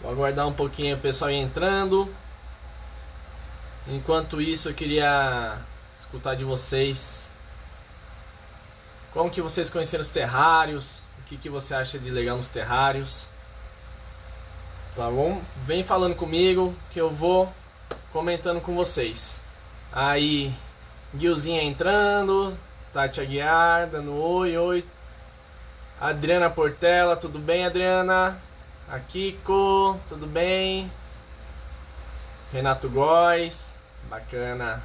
Vou aguardar um pouquinho o pessoal ir entrando. Enquanto isso, eu queria escutar de vocês como que vocês conheceram os terrários, o que você acha de legal nos terrários. Tá bom? Vem falando comigo que eu vou comentando com vocês. Aí, Guilzinha entrando, Tati Aguiar dando oi, oi. Adriana Portela, tudo bem, Adriana? A Kiko, tudo bem? Renato Góes, bacana.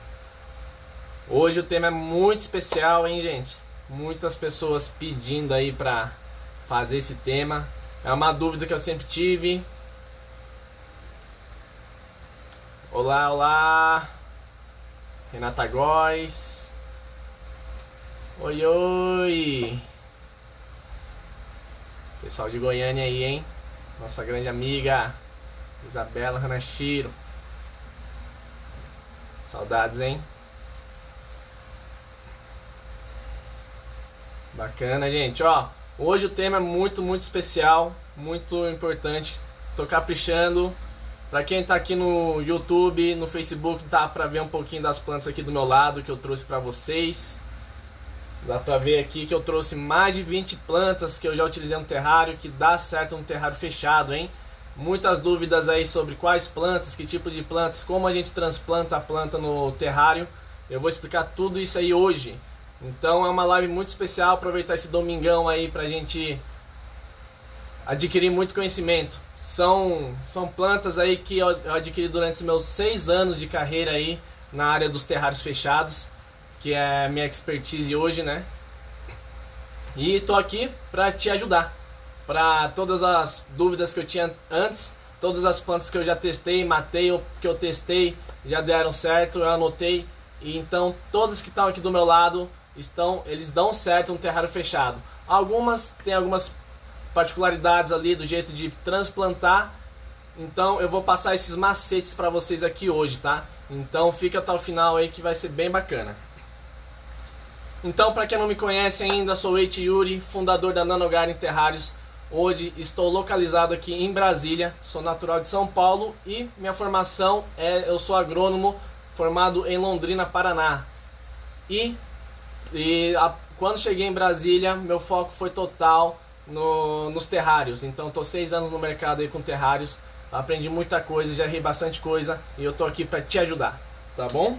Hoje o tema é muito especial, hein, gente? Muitas pessoas pedindo aí pra fazer esse tema. É uma dúvida que eu sempre tive. Olá, olá. Renata Góes. Oi, oi. Pessoal de Goiânia aí, hein? Nossa grande amiga Isabela Ranachiro. Saudades, hein? Bacana, gente. Ó, hoje o tema é muito especial, muito importante. Tô caprichando. Pra quem tá aqui no YouTube, no Facebook, dá pra ver um pouquinho das plantas aqui do meu lado que eu trouxe pra vocês. Dá pra ver aqui que eu trouxe mais de 20 plantas que eu já utilizei no terrário, que dá certo no terrário fechado, hein? Muitas dúvidas aí sobre quais plantas, que tipo de plantas, como a gente transplanta a planta no terrário. Eu vou explicar tudo isso aí hoje. Então é uma live muito especial, aproveitar esse domingão aí pra gente adquirir muito conhecimento. São plantas aí que eu adquiri durante os meus 6 anos de carreira aí na área dos terrários fechados, que é a minha expertise hoje, né? E tô aqui pra te ajudar. Para todas as dúvidas que eu tinha antes, todas as plantas que eu já testei, matei, ou que eu testei, já deram certo, eu anotei. E então todas que estão aqui do meu lado, eles dão certo no terrário fechado. Algumas têm algumas particularidades ali do jeito de transplantar. Então eu vou passar esses macetes para vocês aqui hoje, tá? Então fica até o final aí que vai ser bem bacana. Então, para quem não me conhece ainda, sou o Eiichi Yuri, fundador da Nanogarden Terrários. Hoje estou localizado aqui em Brasília, sou natural de São Paulo e minha formação eu sou agrônomo formado em Londrina, Paraná. Quando cheguei em Brasília, meu foco foi total nos terrários. Então estou 6 anos no mercado aí com terrários, aprendi muita coisa, já errei bastante coisa e eu estou aqui para te ajudar, tá bom?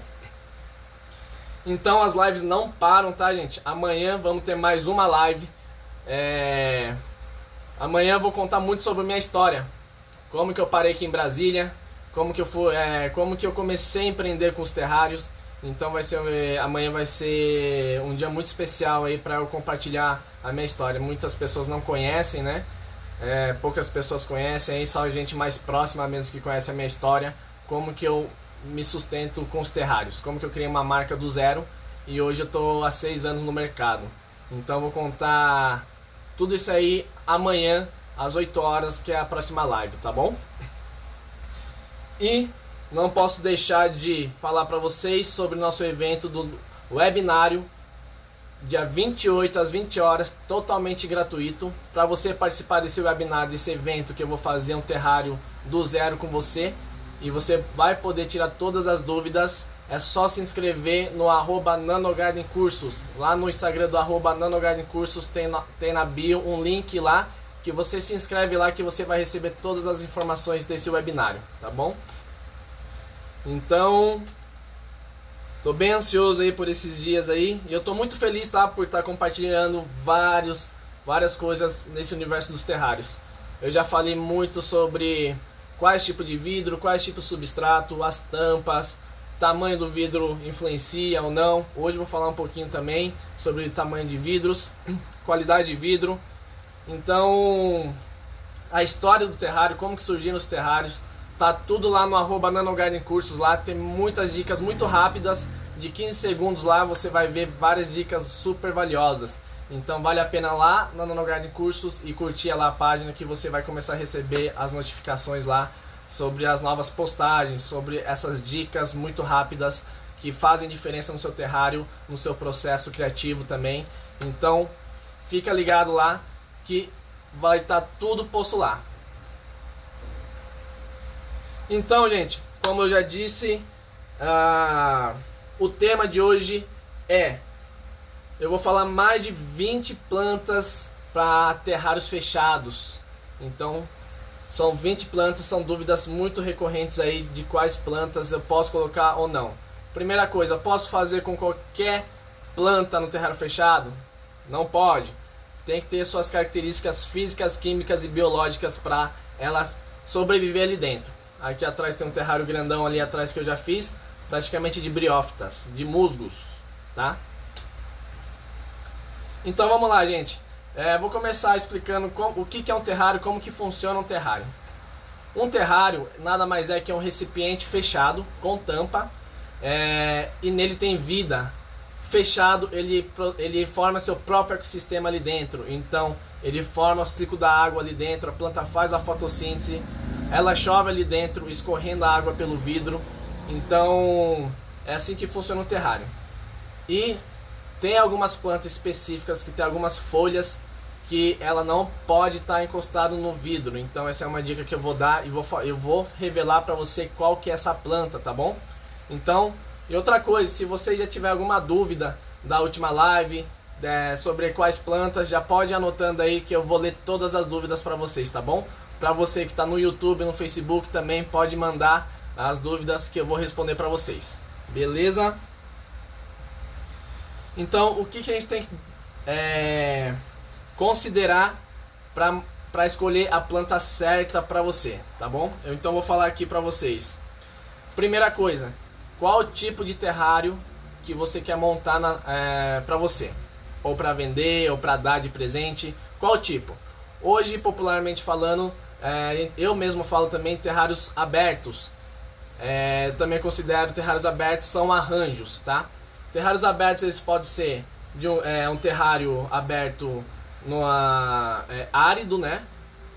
Então as lives não param, tá, gente? Amanhã vamos ter mais uma live. Amanhã eu vou contar muito sobre a minha história. Como que eu parei aqui em Brasília, como que eu comecei a empreender com os terrários. Então amanhã vai ser um dia muito especial aí para eu compartilhar a minha história. Muitas pessoas não conhecem, né? Poucas pessoas conhecem, aí só a gente mais próxima mesmo que conhece a minha história. Como que eu me sustento com os terrários, como que eu criei uma marca do zero e hoje eu tô há 6 anos no mercado. Então eu vou contar tudo isso aí amanhã às 8 horas, que é a próxima live, tá bom? E não posso deixar de falar para vocês sobre o nosso evento do webinário, dia 28 às 20 horas, totalmente gratuito. Para você participar desse webinar, desse evento que eu vou fazer um terrário do zero com você, e você vai poder tirar todas as dúvidas, é só se inscrever no @nanogardencursos. Lá no Instagram do @nanogardencursos tem na bio um link lá, que você se inscreve lá que você vai receber todas as informações desse webinário, tá bom? Então, tô bem ansioso aí por esses dias aí, e eu tô muito feliz, tá, por estar compartilhando várias coisas nesse universo dos terrários. Eu já falei muito sobre quais tipos de vidro, quais tipos de substrato, as tampas, tamanho do vidro influencia ou não. Hoje eu vou falar um pouquinho também sobre tamanho de vidros, qualidade de vidro. Então, a história do terrário, como que surgiram os terrários, tá tudo lá no @nanogardencursos. Lá tem muitas dicas muito rápidas, de 15 segundos lá você vai ver várias dicas super valiosas. Então vale a pena lá na Nanogarden Cursos e curtir lá a página, que você vai começar a receber as notificações lá sobre as novas postagens, sobre essas dicas muito rápidas que fazem diferença no seu terrário, no seu processo criativo também. Então fica ligado lá que vai estar tudo posto lá. Então, gente, como eu já disse, o tema de hoje eu vou falar mais de 20 plantas para terrários fechados. Então, são 20 plantas, são dúvidas muito recorrentes aí de quais plantas eu posso colocar ou não. Primeira coisa, posso fazer com qualquer planta no terrário fechado? Não pode. Tem que ter suas características físicas, químicas e biológicas para elas sobreviver ali dentro. Aqui atrás tem um terrário grandão ali atrás que eu já fiz, praticamente de briófitas, de musgos, tá? Então vamos lá, gente. Vou começar explicando o que é um terrário, como que funciona um terrário. Um terrário nada mais é que um recipiente fechado, com tampa, e nele tem vida. Fechado, ele forma seu próprio ecossistema ali dentro. Então, ele forma o ciclo da água ali dentro, a planta faz a fotossíntese, ela chove ali dentro, escorrendo a água pelo vidro. Então, é assim que funciona o terrário. E tem algumas plantas específicas que tem algumas folhas que ela não pode estar encostado no vidro. Então essa é uma dica que eu vou dar e eu vou revelar para você qual que é essa planta, tá bom? Então, e outra coisa, se você já tiver alguma dúvida da última live sobre quais plantas, já pode ir anotando aí que eu vou ler todas as dúvidas para vocês, tá bom? Para você que está no YouTube, no Facebook também pode mandar as dúvidas que eu vou responder para vocês. Beleza? Então, o que a gente tem que considerar para escolher a planta certa para você, tá bom? Eu então vou falar aqui para vocês. Primeira coisa, qual o tipo de terrário que você quer montar para você? Ou para vender, ou para dar de presente, qual tipo? Hoje, popularmente falando, eu mesmo falo também terrários abertos. Também considero terrários abertos são arranjos, tá? Terrários abertos eles podem ser de um terrário aberto árido, né?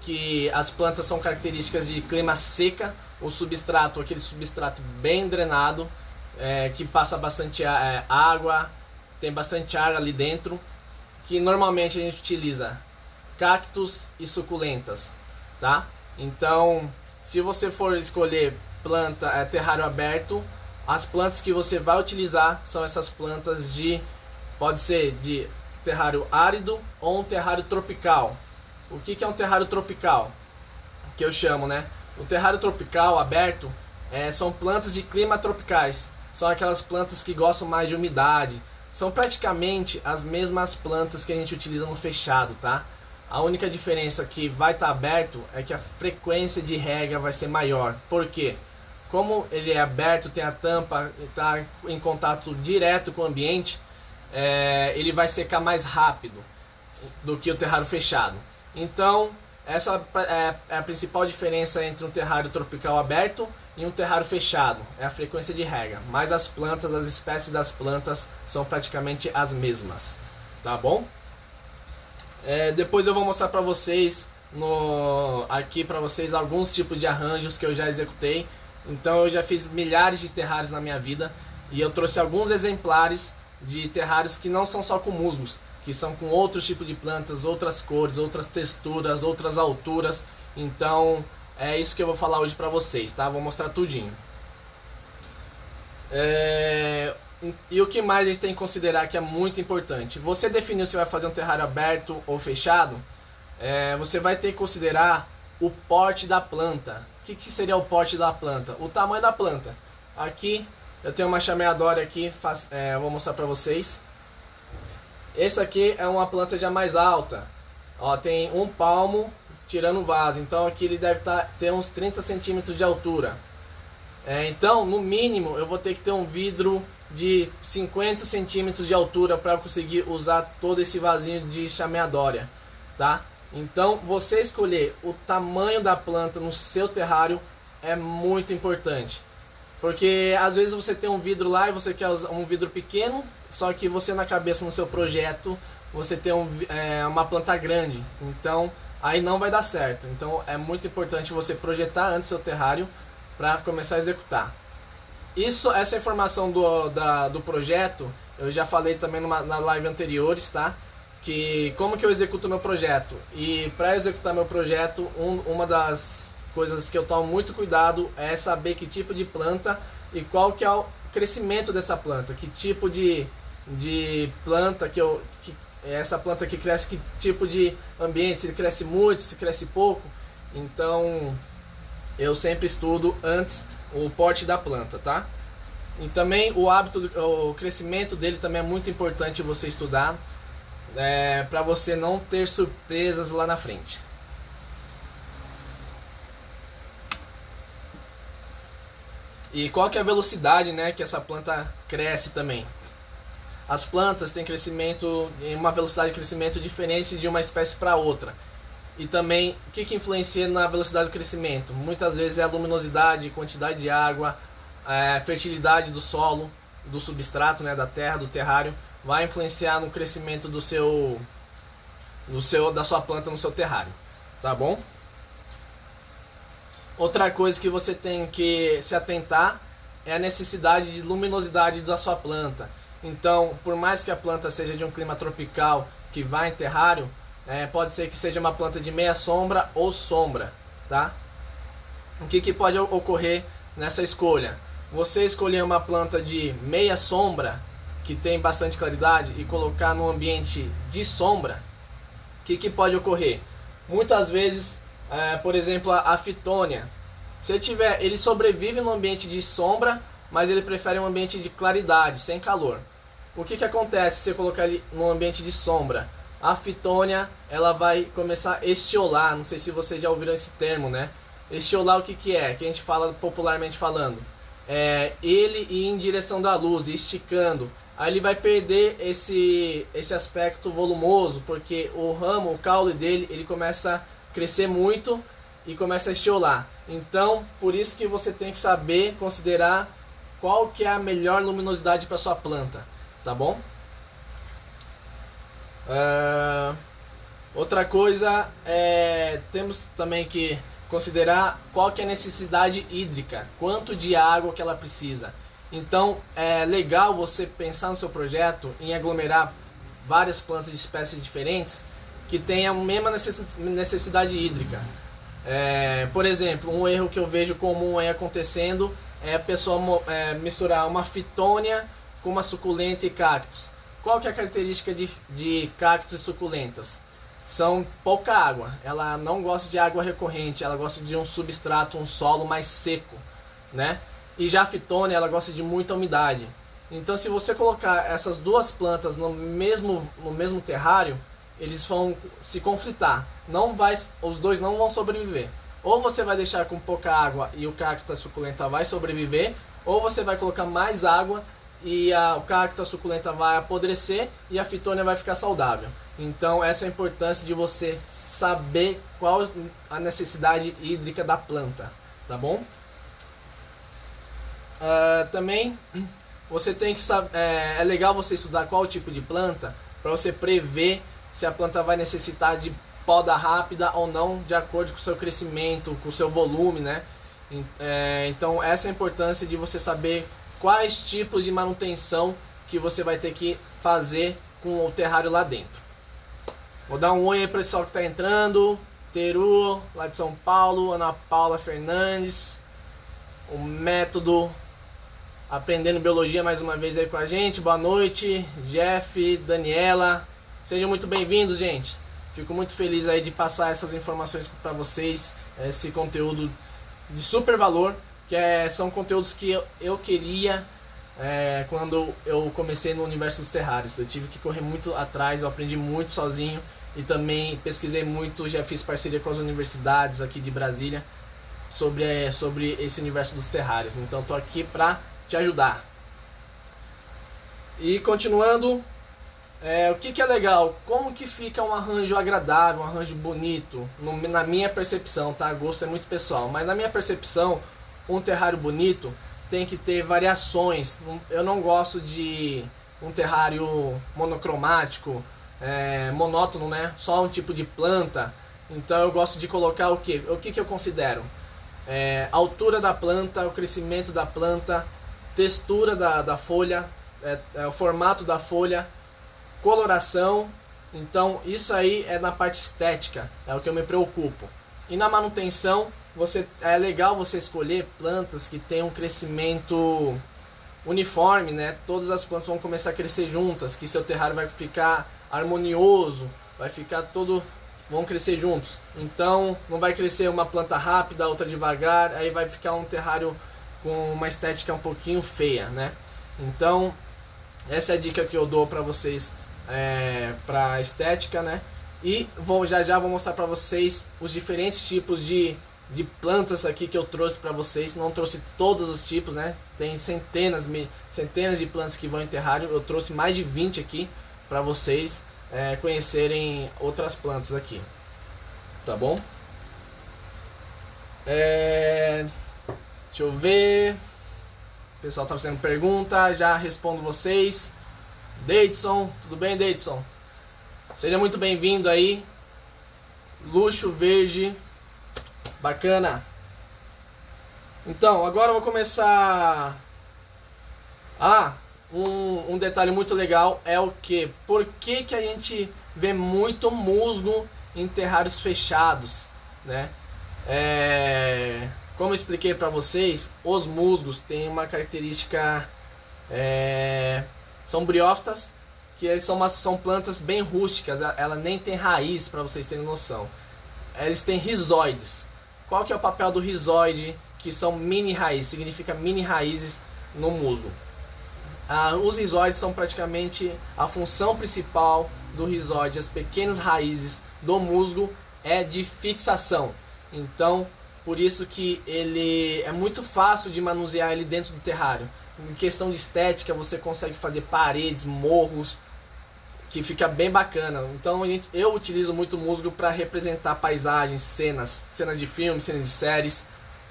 Que as plantas são características de clima seca, o substrato, aquele substrato bem drenado, que passa bastante água, tem bastante ar ali dentro, que normalmente a gente utiliza cactos e suculentas, tá? Então, se você for escolher terrário aberto, as plantas que você vai utilizar são essas plantas pode ser de terrário árido ou um terrário tropical. O que é um terrário tropical? Que eu chamo, né? O terrário tropical aberto são plantas de clima tropicais. São aquelas plantas que gostam mais de umidade. São praticamente as mesmas plantas que a gente utiliza no fechado, tá? A única diferença que vai estar aberto é que a frequência de rega vai ser maior. Por quê? Como ele é aberto, tem a tampa, está em contato direto com o ambiente, ele vai secar mais rápido do que o terrário fechado. Então, essa é a principal diferença entre um terrário tropical aberto e um terrário fechado. É a frequência de rega. Mas as plantas, as espécies das plantas são praticamente as mesmas. Tá bom? Depois eu vou mostrar para vocês aqui para vocês alguns tipos de arranjos que eu já executei. Então eu já fiz milhares de terrários na minha vida e eu trouxe alguns exemplares de terrários que não são só com musgos, que são com outros tipos de plantas, outras cores, outras texturas, outras alturas. Então é isso que eu vou falar hoje pra vocês, tá? Vou mostrar tudinho. E o que mais a gente tem que considerar que é muito importante? Você definiu se vai fazer um terrário aberto ou fechado, você vai ter que considerar o porte da planta. O que seria o porte da planta? O tamanho da planta. Aqui eu tenho uma chameadora aqui, eu vou mostrar pra vocês. Esse aqui é uma planta já mais alta. Ó, tem 1 palmo tirando o vaso. Então aqui ele deve ter uns 30 centímetros de altura. Então, no mínimo, eu vou ter que ter um vidro de 50 centímetros de altura para conseguir usar todo esse vasinho de chameadora, tá? Então, você escolher o tamanho da planta no seu terrário é muito importante. Porque às vezes você tem um vidro lá e você quer usar um vidro pequeno, só que você na cabeça no seu projeto você tem uma planta grande. Então, aí não vai dar certo. Então, é muito importante você projetar antes seu terrário para começar a executar. Essa informação do projeto, eu já falei também na live anteriores, tá? Que como que eu executo meu projeto. E para executar meu projeto, uma das coisas que eu tomo muito cuidado é saber que tipo de planta e qual que é o crescimento dessa planta, que tipo de planta essa planta que cresce, que tipo de ambiente, se ele cresce muito, se cresce pouco. Então eu sempre estudo antes o porte da planta, tá? E também o crescimento dele também é muito importante você estudar, para você não ter surpresas lá na frente. E qual que é a velocidade, né, que essa planta cresce também? As plantas têm crescimento em uma velocidade de crescimento diferente de uma espécie para outra. E também, o que influencia na velocidade do crescimento? Muitas vezes é a luminosidade, quantidade de água, a fertilidade do solo, do substrato, né, da terra, do terrário, vai influenciar no crescimento da sua planta no seu terrário, tá bom? Outra coisa que você tem que se atentar é a necessidade de luminosidade da sua planta. Então, por mais que a planta seja de um clima tropical que vai em terrário, pode ser que seja uma planta de meia sombra ou sombra, tá? O que pode ocorrer nessa escolha? Você escolher uma planta de meia sombra, que tem bastante claridade, e colocar no ambiente de sombra, o que pode ocorrer? Muitas vezes, por exemplo, a fitônia, ele sobrevive no ambiente de sombra, mas ele prefere um ambiente de claridade, sem calor. O que acontece se você colocar ele no ambiente de sombra? A fitônia, ela vai começar a estiolar. Não sei se vocês já ouviram esse termo, né? Estiolar, o que é? Que a gente fala popularmente falando. Ele ir em direção da luz, esticando. Aí ele vai perder esse aspecto volumoso, porque o caule dele, ele começa a crescer muito e começa a estiolar. Então, por isso que você tem que saber considerar qual que é a melhor luminosidade para sua planta, tá bom? Outra coisa temos também que considerar qual que é a necessidade hídrica, quanto de água que ela precisa. Então é legal você pensar no seu projeto em aglomerar várias plantas de espécies diferentes que tenham a mesma necessidade hídrica. Por exemplo, um erro que eu vejo comum aí acontecendo é a pessoa misturar uma fitônia com uma suculenta e cactos. Qual que é a característica de cactos e suculentas? São pouca água. Ela não gosta de água recorrente, ela gosta de um substrato, um solo mais seco, né? E já a fitônia, ela gosta de muita umidade. Então, se você colocar essas duas plantas no mesmo terrário, eles vão se conflitar. Os dois não vão sobreviver. Ou você vai deixar com pouca água e o cacto e a suculenta vai sobreviver, ou você vai colocar mais água e o cacto e a suculenta vai apodrecer e a fitônia vai ficar saudável. Então essa é a importância de você saber qual a necessidade hídrica da planta, tá bom? Também você tem que saber, é legal você estudar qual tipo de planta para você prever se a planta vai necessitar de poda rápida ou não, de acordo com o seu crescimento, com o seu volume, né? Então essa é a importância de você saber quais tipos de manutenção que você vai ter que fazer com o terrário lá dentro. Vou dar um oi aí para o pessoal que está entrando. Teru, lá de São Paulo, Ana Paula Fernandes, o método Aprendendo Biologia mais uma vez aí com a gente. Boa noite, Jeff, Daniela, sejam muito bem-vindos, gente. Fico muito feliz aí de passar essas informações para vocês, esse conteúdo de super valor, que são conteúdos que eu queria quando eu comecei no universo dos terrários. Eu tive que correr muito atrás, eu aprendi muito sozinho e também pesquisei muito, já fiz parceria com as universidades aqui de Brasília sobre esse universo dos terrários. Então estou aqui para te ajudar. E continuando, o que é legal? Como que fica um arranjo agradável, um arranjo bonito? Na minha percepção, tá? Gosto é muito pessoal, mas na minha percepção, um terrário bonito tem que ter variações. Eu não gosto de um terrário monocromático, monótono, né? Só um tipo de planta. Então eu gosto de colocar o que? O que eu considero? A altura da planta, o crescimento da planta, textura da folha, o formato da folha, coloração. Então isso aí é na parte estética, é o que eu me preocupo. E na manutenção é legal você escolher plantas que tenham um crescimento uniforme, né? Todas as plantas vão começar a crescer juntas, que seu terrário vai ficar harmonioso, vai ficar todo, vão crescer juntos. Então não vai crescer uma planta rápida, outra devagar, aí vai ficar um terrário com uma estética um pouquinho feia, né? Então essa é a dica que eu dou para vocês para estética, né? E já vou mostrar para vocês os diferentes tipos de plantas aqui que eu trouxe para vocês. Não trouxe todos os tipos, né? Tem centenas de plantas que vão em terrário. Eu trouxe mais de 20 aqui para vocês conhecerem outras plantas aqui, tá bom? Deixa eu ver. O pessoal tá fazendo pergunta, já respondo vocês. Deidson, tudo bem, Deidson? Seja muito bem-vindo aí. Luxo verde, bacana. Então, agora eu vou começar. Um detalhe muito legal é o que? Por que a gente vê muito musgo em terrários fechados, né? Como eu expliquei para vocês, os musgos têm uma característica, são briófitas, que eles são plantas bem rústicas, ela nem tem raiz, para vocês terem noção. Eles têm rizóides. Qual que é o papel do rizóide? Que são mini raízes, significa mini raízes no musgo. Os rizóides são praticamente a função principal do rizóide, as pequenas raízes do musgo é de fixação. Então, por isso que ele é muito fácil de manusear ele dentro do terrário. Em questão de estética, você consegue fazer paredes, morros, que fica bem bacana. Então eu utilizo muito musgo para representar paisagens, cenas de filmes, cenas de séries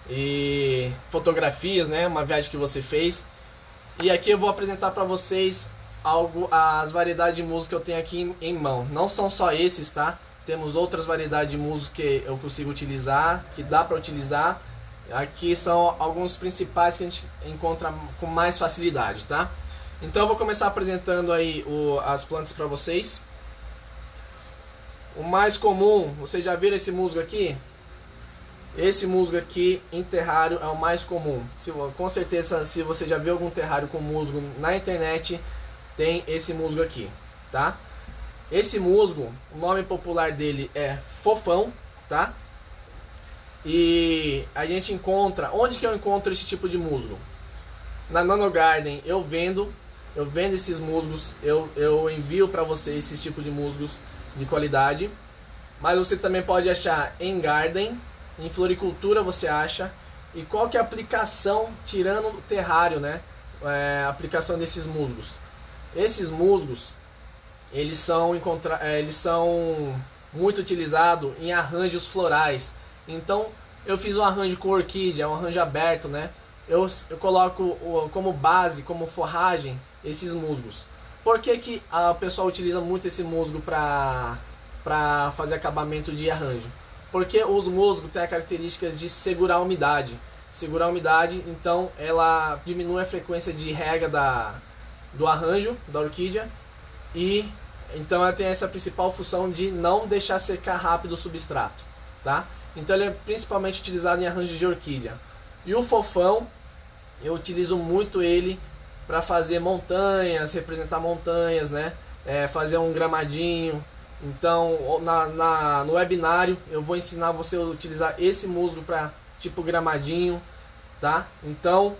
e fotografias, né? Uma viagem que você fez. E aqui eu vou apresentar para vocês as variedades de musgo que eu tenho aqui em mão. Não são só esses, tá? Temos outras variedades de musgo que eu consigo utilizar, que dá para utilizar. Aqui são alguns principais que a gente encontra com mais facilidade, tá? Então eu vou começar apresentando aí as plantas para vocês. O mais comum, vocês já viram esse musgo aqui? Esse musgo aqui em terrário é o mais comum. Com certeza, se você já viu algum terrário com musgo na internet, tem esse musgo aqui, tá? Esse musgo, o nome popular dele é fofão, tá? E a gente encontra, onde que eu encontro esse tipo de musgo? Na Nano Garden eu vendo esses musgos, eu envio para você esse tipo de musgos de qualidade. Mas você também pode achar em Garden, em floricultura você acha. E qual que é a aplicação, tirando o terrário, né? A aplicação desses musgos. Esses musgos, eles são muito utilizados em arranjos florais. Então eu fiz um arranjo com orquídea, um arranjo aberto, né? Eu coloco como base, como forragem, esses musgos. Por que o pessoal utiliza muito esse musgo para fazer acabamento de arranjo? Porque os musgos têm a característica de segurar a umidade. Segurar a umidade, então ela diminui a frequência de rega do arranjo, da orquídea. E então ela tem essa principal função de não deixar secar rápido o substrato, tá? Então ele é principalmente utilizado em arranjos de orquídea. E o fofão, eu utilizo muito ele para fazer montanhas, representar montanhas, né? Fazer um gramadinho. Então no webinário eu vou ensinar você a utilizar esse musgo para tipo gramadinho, tá? Então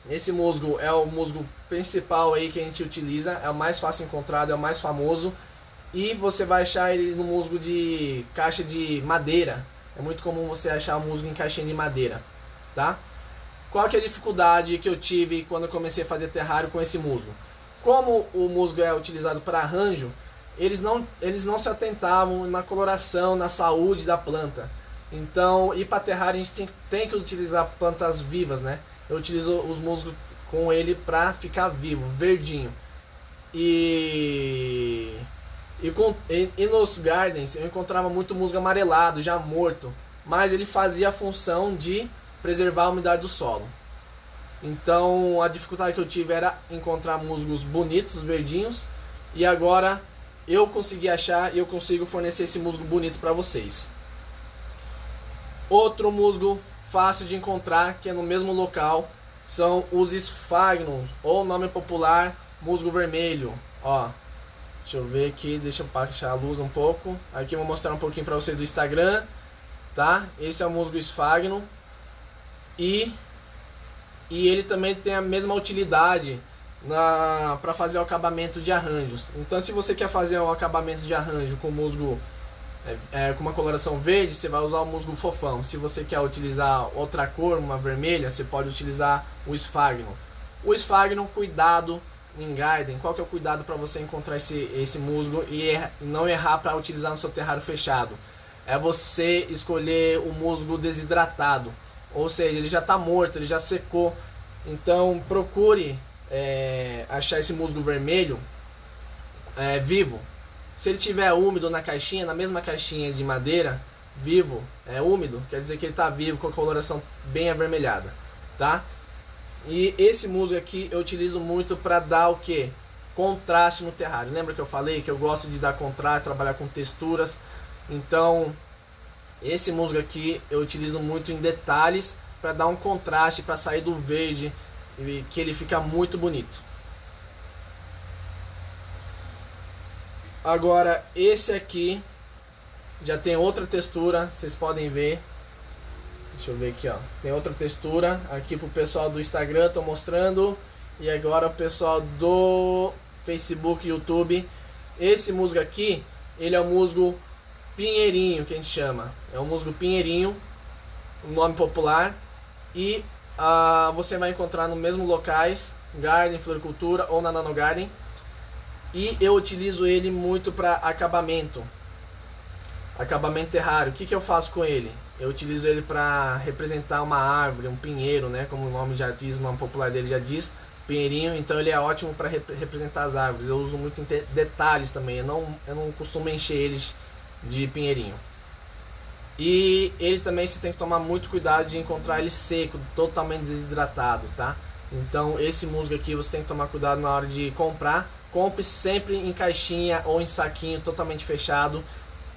esse musgo é o musgo principal aí que a gente utiliza, é o mais fácil encontrado, é o mais famoso. E você vai achar ele no musgo de caixa de madeira. É muito comum você achar musgo em caixinha de madeira, tá? Qual que é a dificuldade que eu tive quando eu comecei a fazer terrário com esse musgo? Como o musgo é utilizado para arranjo, eles não se atentavam na coloração, na saúde da planta. Então, ir para terrário a gente tem que utilizar plantas vivas, né? Eu utilizo os musgos com ele para ficar vivo, verdinho. E nos gardens eu encontrava muito musgo amarelado, já morto, mas ele fazia a função de preservar a umidade do solo. Então a dificuldade que eu tive era encontrar musgos bonitos, verdinhos, e agora eu consegui achar e eu consigo fornecer esse musgo bonito para vocês. Outro musgo fácil de encontrar, que é no mesmo local, são os Sphagnum, ou nome popular, musgo vermelho. Ó, deixa eu ver aqui, deixa eu baixar a luz um pouco. Aqui eu vou mostrar um pouquinho para vocês do Instagram, tá? Esse é o musgo Sphagnum. E ele também tem a mesma utilidade para fazer o acabamento de arranjos. Então, se você quer fazer um acabamento de arranjo com musgo com uma coloração verde, você vai usar o musgo fofão. Se você quer utilizar outra cor, uma vermelha, você pode utilizar o Sphagnum. O Sphagnum, cuidado em garden. Qual que é o cuidado para você encontrar esse musgo e não errar para utilizar no seu terrário fechado? É você escolher o musgo desidratado, ou seja, ele já está morto, ele já secou. Então procure achar esse musgo vermelho vivo. Se ele tiver úmido na caixinha, na mesma caixinha de madeira, vivo, úmido, quer dizer que ele está vivo com a coloração bem avermelhada, tá? E esse musgo aqui eu utilizo muito para dar o que? Contraste no terrário. Lembra que eu falei que eu gosto de dar contraste, trabalhar com texturas? Então, esse musgo aqui eu utilizo muito em detalhes para dar um contraste, para sair do verde, e que ele fica muito bonito. Agora, esse aqui já tem outra textura, vocês podem ver. Deixa eu ver aqui, ó. Tem outra textura. Aqui pro pessoal do Instagram tô mostrando. E agora o pessoal do Facebook e YouTube. Esse musgo aqui, ele é o musgo pinheirinho, que a gente chama. É o musgo pinheirinho, o nome popular. E você vai encontrar no mesmo locais, garden, floricultura ou na Nano Garden. E eu utilizo ele muito para acabamento terrário. O que eu faço com ele? Eu utilizo ele para representar uma árvore, um pinheiro, né? Como o nome já diz, o nome popular dele já diz, pinheirinho. Então ele é ótimo para representar as árvores. Eu uso muito em detalhes também. Eu não costumo encher eles de pinheirinho. E ele também você tem que tomar muito cuidado de encontrar ele seco, totalmente desidratado, tá? Então esse musgo aqui você tem que tomar cuidado na hora de comprar. Compre sempre em caixinha ou em saquinho totalmente fechado.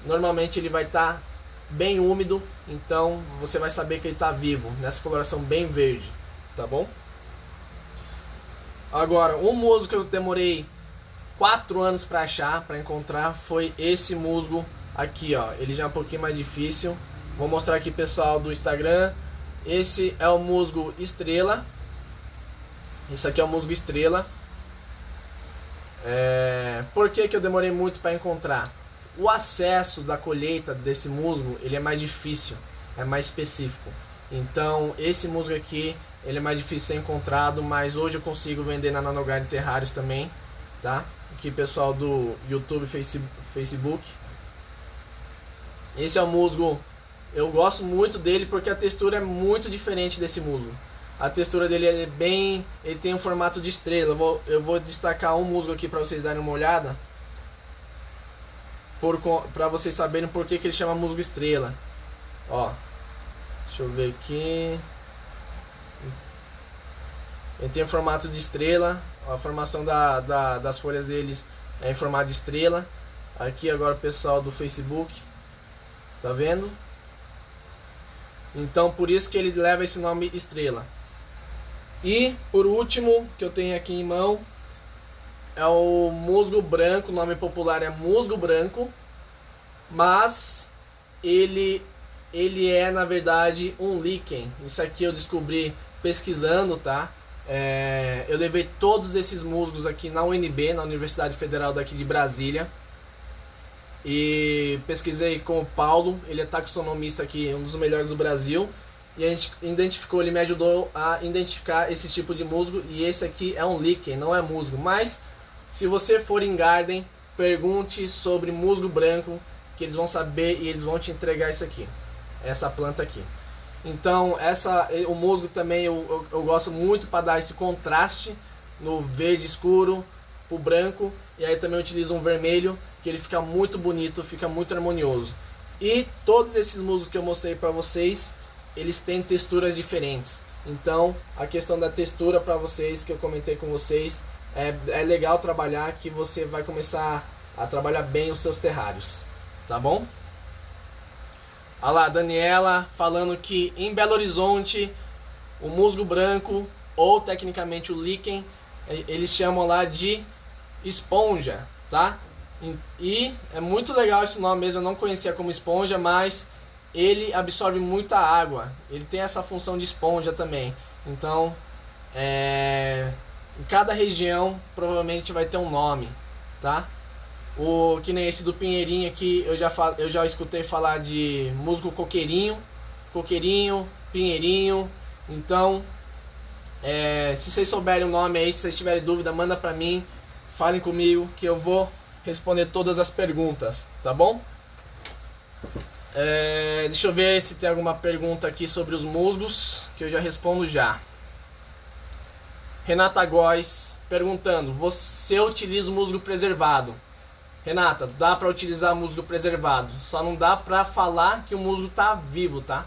Normalmente ele vai estar bem úmido, então você vai saber que ele está vivo, nessa coloração bem verde, tá bom? Agora, um musgo que eu demorei 4 anos para achar, para encontrar, foi esse musgo aqui, ó. Ele já é um pouquinho mais difícil. Vou mostrar aqui, pessoal do Instagram. Esse é o musgo estrela. Esse aqui é o musgo estrela. Por que eu demorei muito para encontrar? O acesso da colheita desse musgo, ele é mais difícil, é mais específico. Então esse musgo aqui, ele é mais difícil de ser encontrado, mas hoje eu consigo vender na Nano Garden terrários também, tá? Aqui pessoal do YouTube, Facebook. Esse é o musgo, eu gosto muito dele porque a textura é muito diferente desse musgo. A textura dele é bem, ele tem um formato de estrela. Eu vou destacar um musgo aqui para vocês darem uma olhada, para vocês saberem por que ele chama musgo estrela. Ó, deixa eu ver aqui. Ele tem um formato de estrela. A formação das folhas deles é em formato de estrela. Aqui agora o pessoal do Facebook, tá vendo? Então por isso que ele leva esse nome estrela. E por último, que eu tenho aqui em mão, é o musgo branco. O nome popular é musgo branco, mas ele é na verdade um líquen. Isso aqui eu descobri pesquisando, tá? Eu levei todos esses musgos aqui na UNB, na Universidade Federal daqui de Brasília, e pesquisei com o Paulo. Ele é taxonomista aqui, um dos melhores do Brasil. E a gente identificou, ele me ajudou a identificar esse tipo de musgo. E esse aqui é um líquen, não é musgo. Mas se você for em garden, pergunte sobre musgo branco, que eles vão saber e eles vão te entregar isso aqui, essa planta aqui. Então o musgo também eu gosto muito para dar esse contraste no verde escuro pro branco. E aí também eu utilizo um vermelho, que ele fica muito bonito, fica muito harmonioso. E todos esses musgos que eu mostrei para vocês, eles têm texturas diferentes. Então a questão da textura para vocês, que eu comentei com vocês, é legal trabalhar, que você vai começar a trabalhar bem os seus terrários, tá bom? Olha lá, Daniela falando que em Belo Horizonte o musgo branco, ou tecnicamente o líquen, eles chamam lá de esponja, tá? E é muito legal esse nome mesmo, eu não conhecia como esponja, mas ele absorve muita água, ele tem essa função de esponja também. Então, em cada região provavelmente vai ter um nome, tá? Que nem esse do Pinheirinho aqui, eu já escutei falar de musgo coqueirinho, pinheirinho. Então, se vocês souberem o nome aí, se vocês tiverem dúvida, manda pra mim, falem comigo que eu vou responder todas as perguntas, tá bom? Deixa eu ver se tem alguma pergunta aqui sobre os musgos, que eu já respondo já. Renata Góes perguntando: você utiliza o musgo preservado? Renata, dá para utilizar musgo preservado, só não dá para falar que o musgo tá vivo, tá?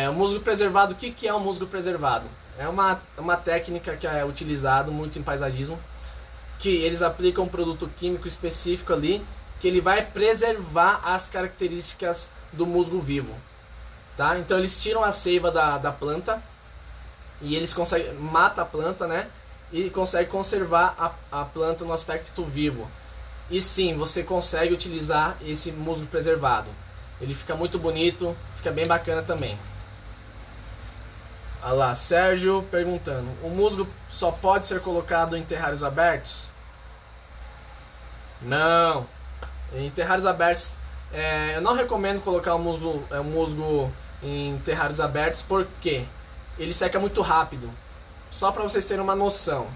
O musgo preservado, o que é o musgo preservado? É uma técnica que é utilizada muito em paisagismo, que eles aplicam um produto químico específico ali, que ele vai preservar as características do musgo vivo, tá? Então eles tiram a seiva da planta e eles conseguem mata a planta, né? E conseguem conservar a planta no aspecto vivo. E sim, você consegue utilizar esse musgo preservado. Ele fica muito bonito, fica bem bacana também. Olha lá, Sérgio perguntando: o musgo só pode ser colocado em terrários abertos? Não. Em terrários abertos, eu não recomendo colocar o musgo em terrários abertos, porque ele seca muito rápido. Só para vocês terem uma noção,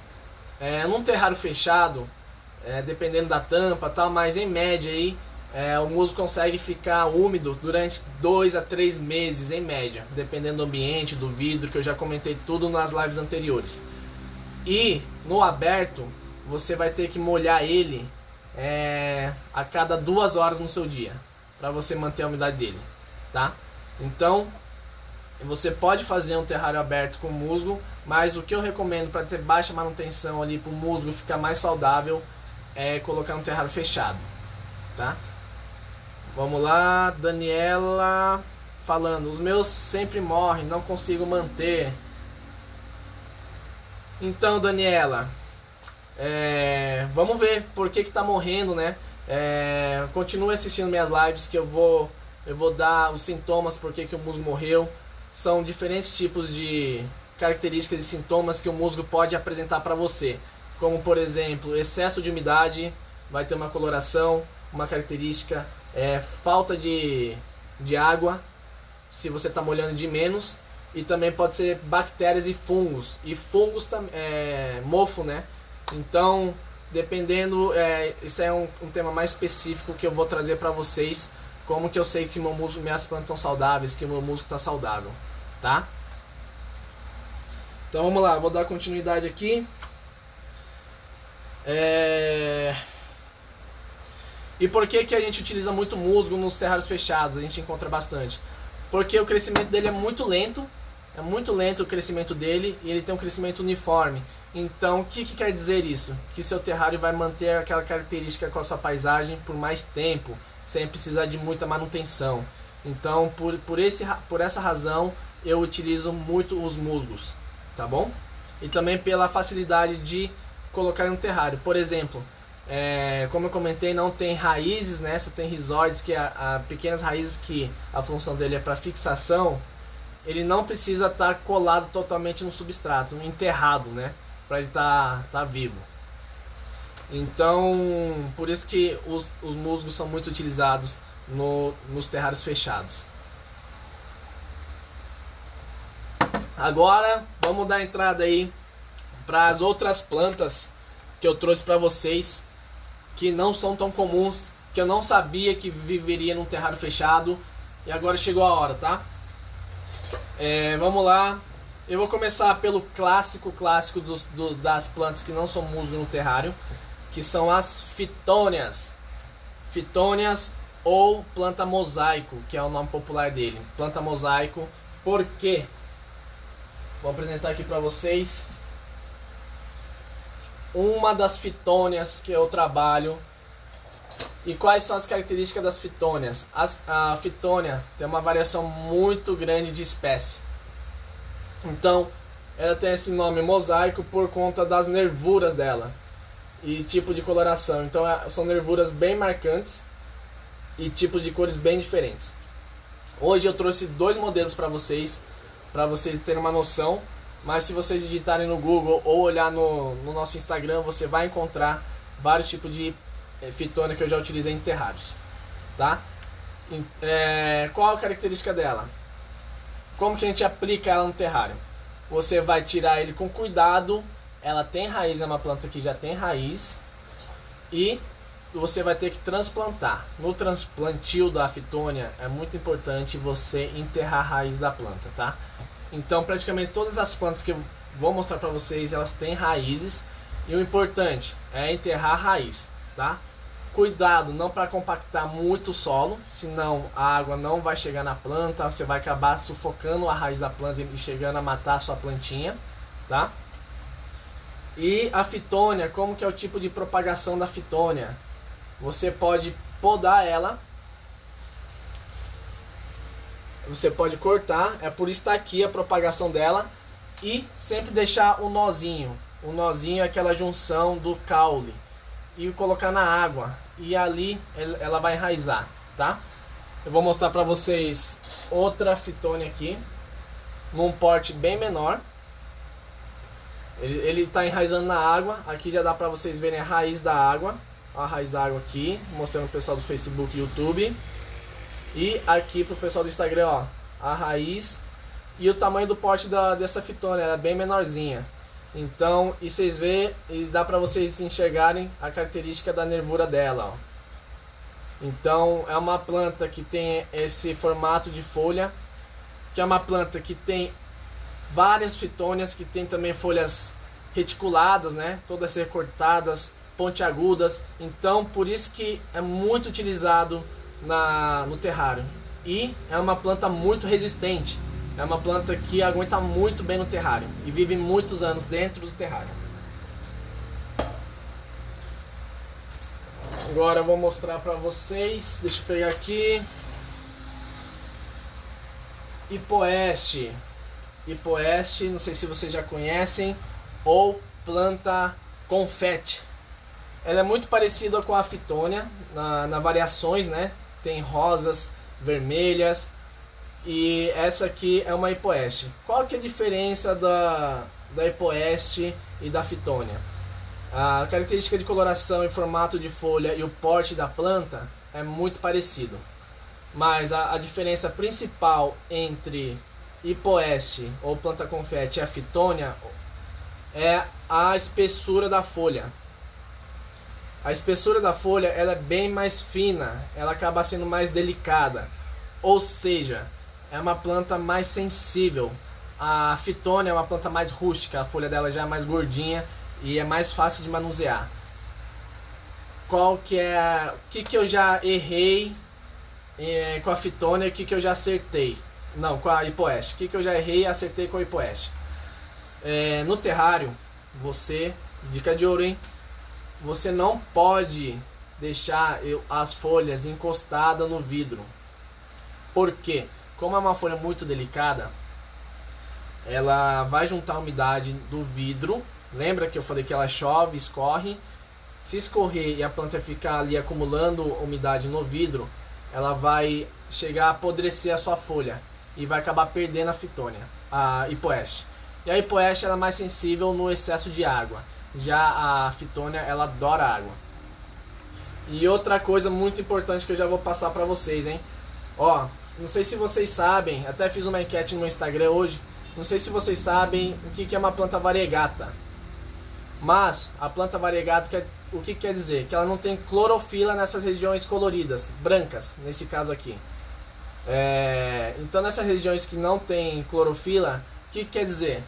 num terrário fechado, dependendo da tampa tal, mas em média aí, o musgo consegue ficar úmido durante 2 a 3 meses em média, dependendo do ambiente, do vidro, que eu já comentei tudo nas lives anteriores. E no aberto, você vai ter que molhar ele a cada 2 horas no seu dia, para você manter a umidade dele, tá? Então, você pode fazer um terrário aberto com musgo, mas o que eu recomendo para ter baixa manutenção ali, para o musgo ficar mais saudável, é colocar um terrário fechado, tá? Vamos lá, Daniela falando: os meus sempre morrem, não consigo manter. Então, Daniela, vamos ver por que tá morrendo, né? Continue assistindo minhas lives, que eu vou dar os sintomas por que o musgo morreu. São diferentes tipos de características e sintomas que o musgo pode apresentar para você, como por exemplo, excesso de umidade, vai ter uma coloração, uma característica, falta de água, se você está molhando de menos, e também pode ser bactérias e fungos mofo, né? Então, dependendo, isso é um tema mais específico que eu vou trazer para vocês, como que eu sei que minhas plantas estão saudáveis, que meu musgo está saudável, tá? Então vamos lá, vou dar continuidade aqui. E por que a gente utiliza muito musgo nos terrários fechados? A gente encontra bastante. Porque o crescimento dele é muito lento o crescimento dele, e ele tem um crescimento uniforme. Então, o que quer dizer isso? Que seu terrário vai manter aquela característica com a sua paisagem por mais tempo, sem precisar de muita manutenção. Então, por essa razão, eu utilizo muito os musgos, tá bom? E também pela facilidade de colocar em um terrário. Por exemplo, como eu comentei, não tem raízes, né? Só tem rizóides, que pequenas raízes, que a função dele é para fixação. Ele não precisa estar colado totalmente no substrato, enterrado, né? Para ele tá vivo. Então, por isso que os musgos são muito utilizados nos terrários fechados. Agora, vamos dar entrada aí para as outras plantas que eu trouxe para vocês, que não são tão comuns, que eu não sabia que viveria num terrário fechado, e agora chegou a hora, tá? Vamos lá. Eu vou começar pelo clássico das plantas que não são musgo no terrário, que são as fitônias. Fitônias ou planta mosaico, que é o nome popular dele. Planta mosaico, por quê? Vou apresentar aqui para vocês. Uma das fitônias que eu trabalho E quais são as características das fitônias? A fitônia tem uma variação muito grande de espécie. Então, ela tem esse nome mosaico por conta das nervuras dela e tipo de coloração. Então, são nervuras bem marcantes e tipos de cores bem diferentes. Hoje eu trouxe dois modelos para vocês terem uma noção. Mas se vocês digitarem no Google ou olhar no nosso Instagram, você vai encontrar vários tipos de fitônia que eu já utilizei em terrários, tá? Qual a característica dela? Como que a gente aplica ela no terrário? Você vai tirar ele com cuidado. Ela tem raiz, é uma planta que já tem raiz. E você vai ter que transplantar. No transplantio da fitônia é muito importante você enterrar a raiz da planta, tá? Então praticamente todas as plantas que eu vou mostrar para vocês, elas têm raízes. E o importante é enterrar a raiz, tá? Cuidado não para compactar muito o solo, senão a água não vai chegar na planta, você vai acabar sufocando a raiz da planta e chegando a matar a sua plantinha, tá? E a fitônia, como que é o tipo de propagação da fitônia? Você pode podar ela, você pode cortar, é por isso que está aqui a propagação dela, e sempre deixar o nozinho. O nozinho é aquela junção do caule, e colocar na água, e ali ela vai enraizar, tá? Eu vou mostrar para vocês outra fitônia aqui, num porte bem menor. Ele está enraizando na água. Aqui já dá para vocês verem a raiz da água. A raiz da água aqui, mostrando pro pessoal do Facebook e YouTube. E aqui pro pessoal do Instagram, ó, a raiz e o tamanho do pote dessa fitônia, ela é bem menorzinha. Então, e vocês vê, e dá para vocês enxergarem a característica da nervura dela, ó. Então, é uma planta que tem esse formato de folha, que é uma planta que tem várias fitônias, que tem também folhas reticuladas, né? Todas recortadas, pontiagudas. Então, por isso que é muito utilizado no terrário. E é uma planta muito resistente. É uma planta que aguenta muito bem no terrário e vive muitos anos dentro do terrário. Agora eu vou mostrar para vocês. Deixa eu pegar aqui. Hipoeste. Hipoeste, não sei se vocês já conhecem, ou planta confete. Ela é muito parecida com a fitônia na variações, né? Tem rosas, vermelhas, e essa aqui é uma hipoeste. Qual que é a diferença da hipoeste e da fitônia? A característica de coloração e formato de folha e o porte da planta é muito parecido. Mas a diferença principal entre hipoeste ou planta confete e a fitônia é a espessura da folha. A espessura da folha ela é bem mais fina, ela acaba sendo mais delicada, ou seja, é uma planta mais sensível. A fitônia é uma planta mais rústica, a folha dela já é mais gordinha e é mais fácil de manusear. O que eu já errei com a fitônia e o que eu já acertei? Não, com a hipoeste. O que eu já errei e acertei com a hipoeste? No terrário, dica de ouro, hein? Você não pode deixar as folhas encostadas no vidro. Por quê? Como é uma folha muito delicada, ela vai juntar a umidade do vidro. Lembra que eu falei que ela chove, escorre? Se escorrer e a planta ficar ali acumulando umidade no vidro, ela vai chegar a apodrecer a sua folha e vai acabar perdendo a fitônia, a hipoeste. E a hipoeste ela é mais sensível no excesso de água. Já a fitônia ela adora água. E outra coisa muito importante que eu já vou passar para vocês, hein? Ó, não sei se vocês sabem, até fiz uma enquete no meu Instagram hoje. Não sei se vocês sabem o que é uma planta variegata. Mas a planta variegata, o que quer dizer? Que ela não tem clorofila nessas regiões coloridas, brancas, nesse caso aqui. Então nessas regiões que não tem clorofila, o que quer dizer?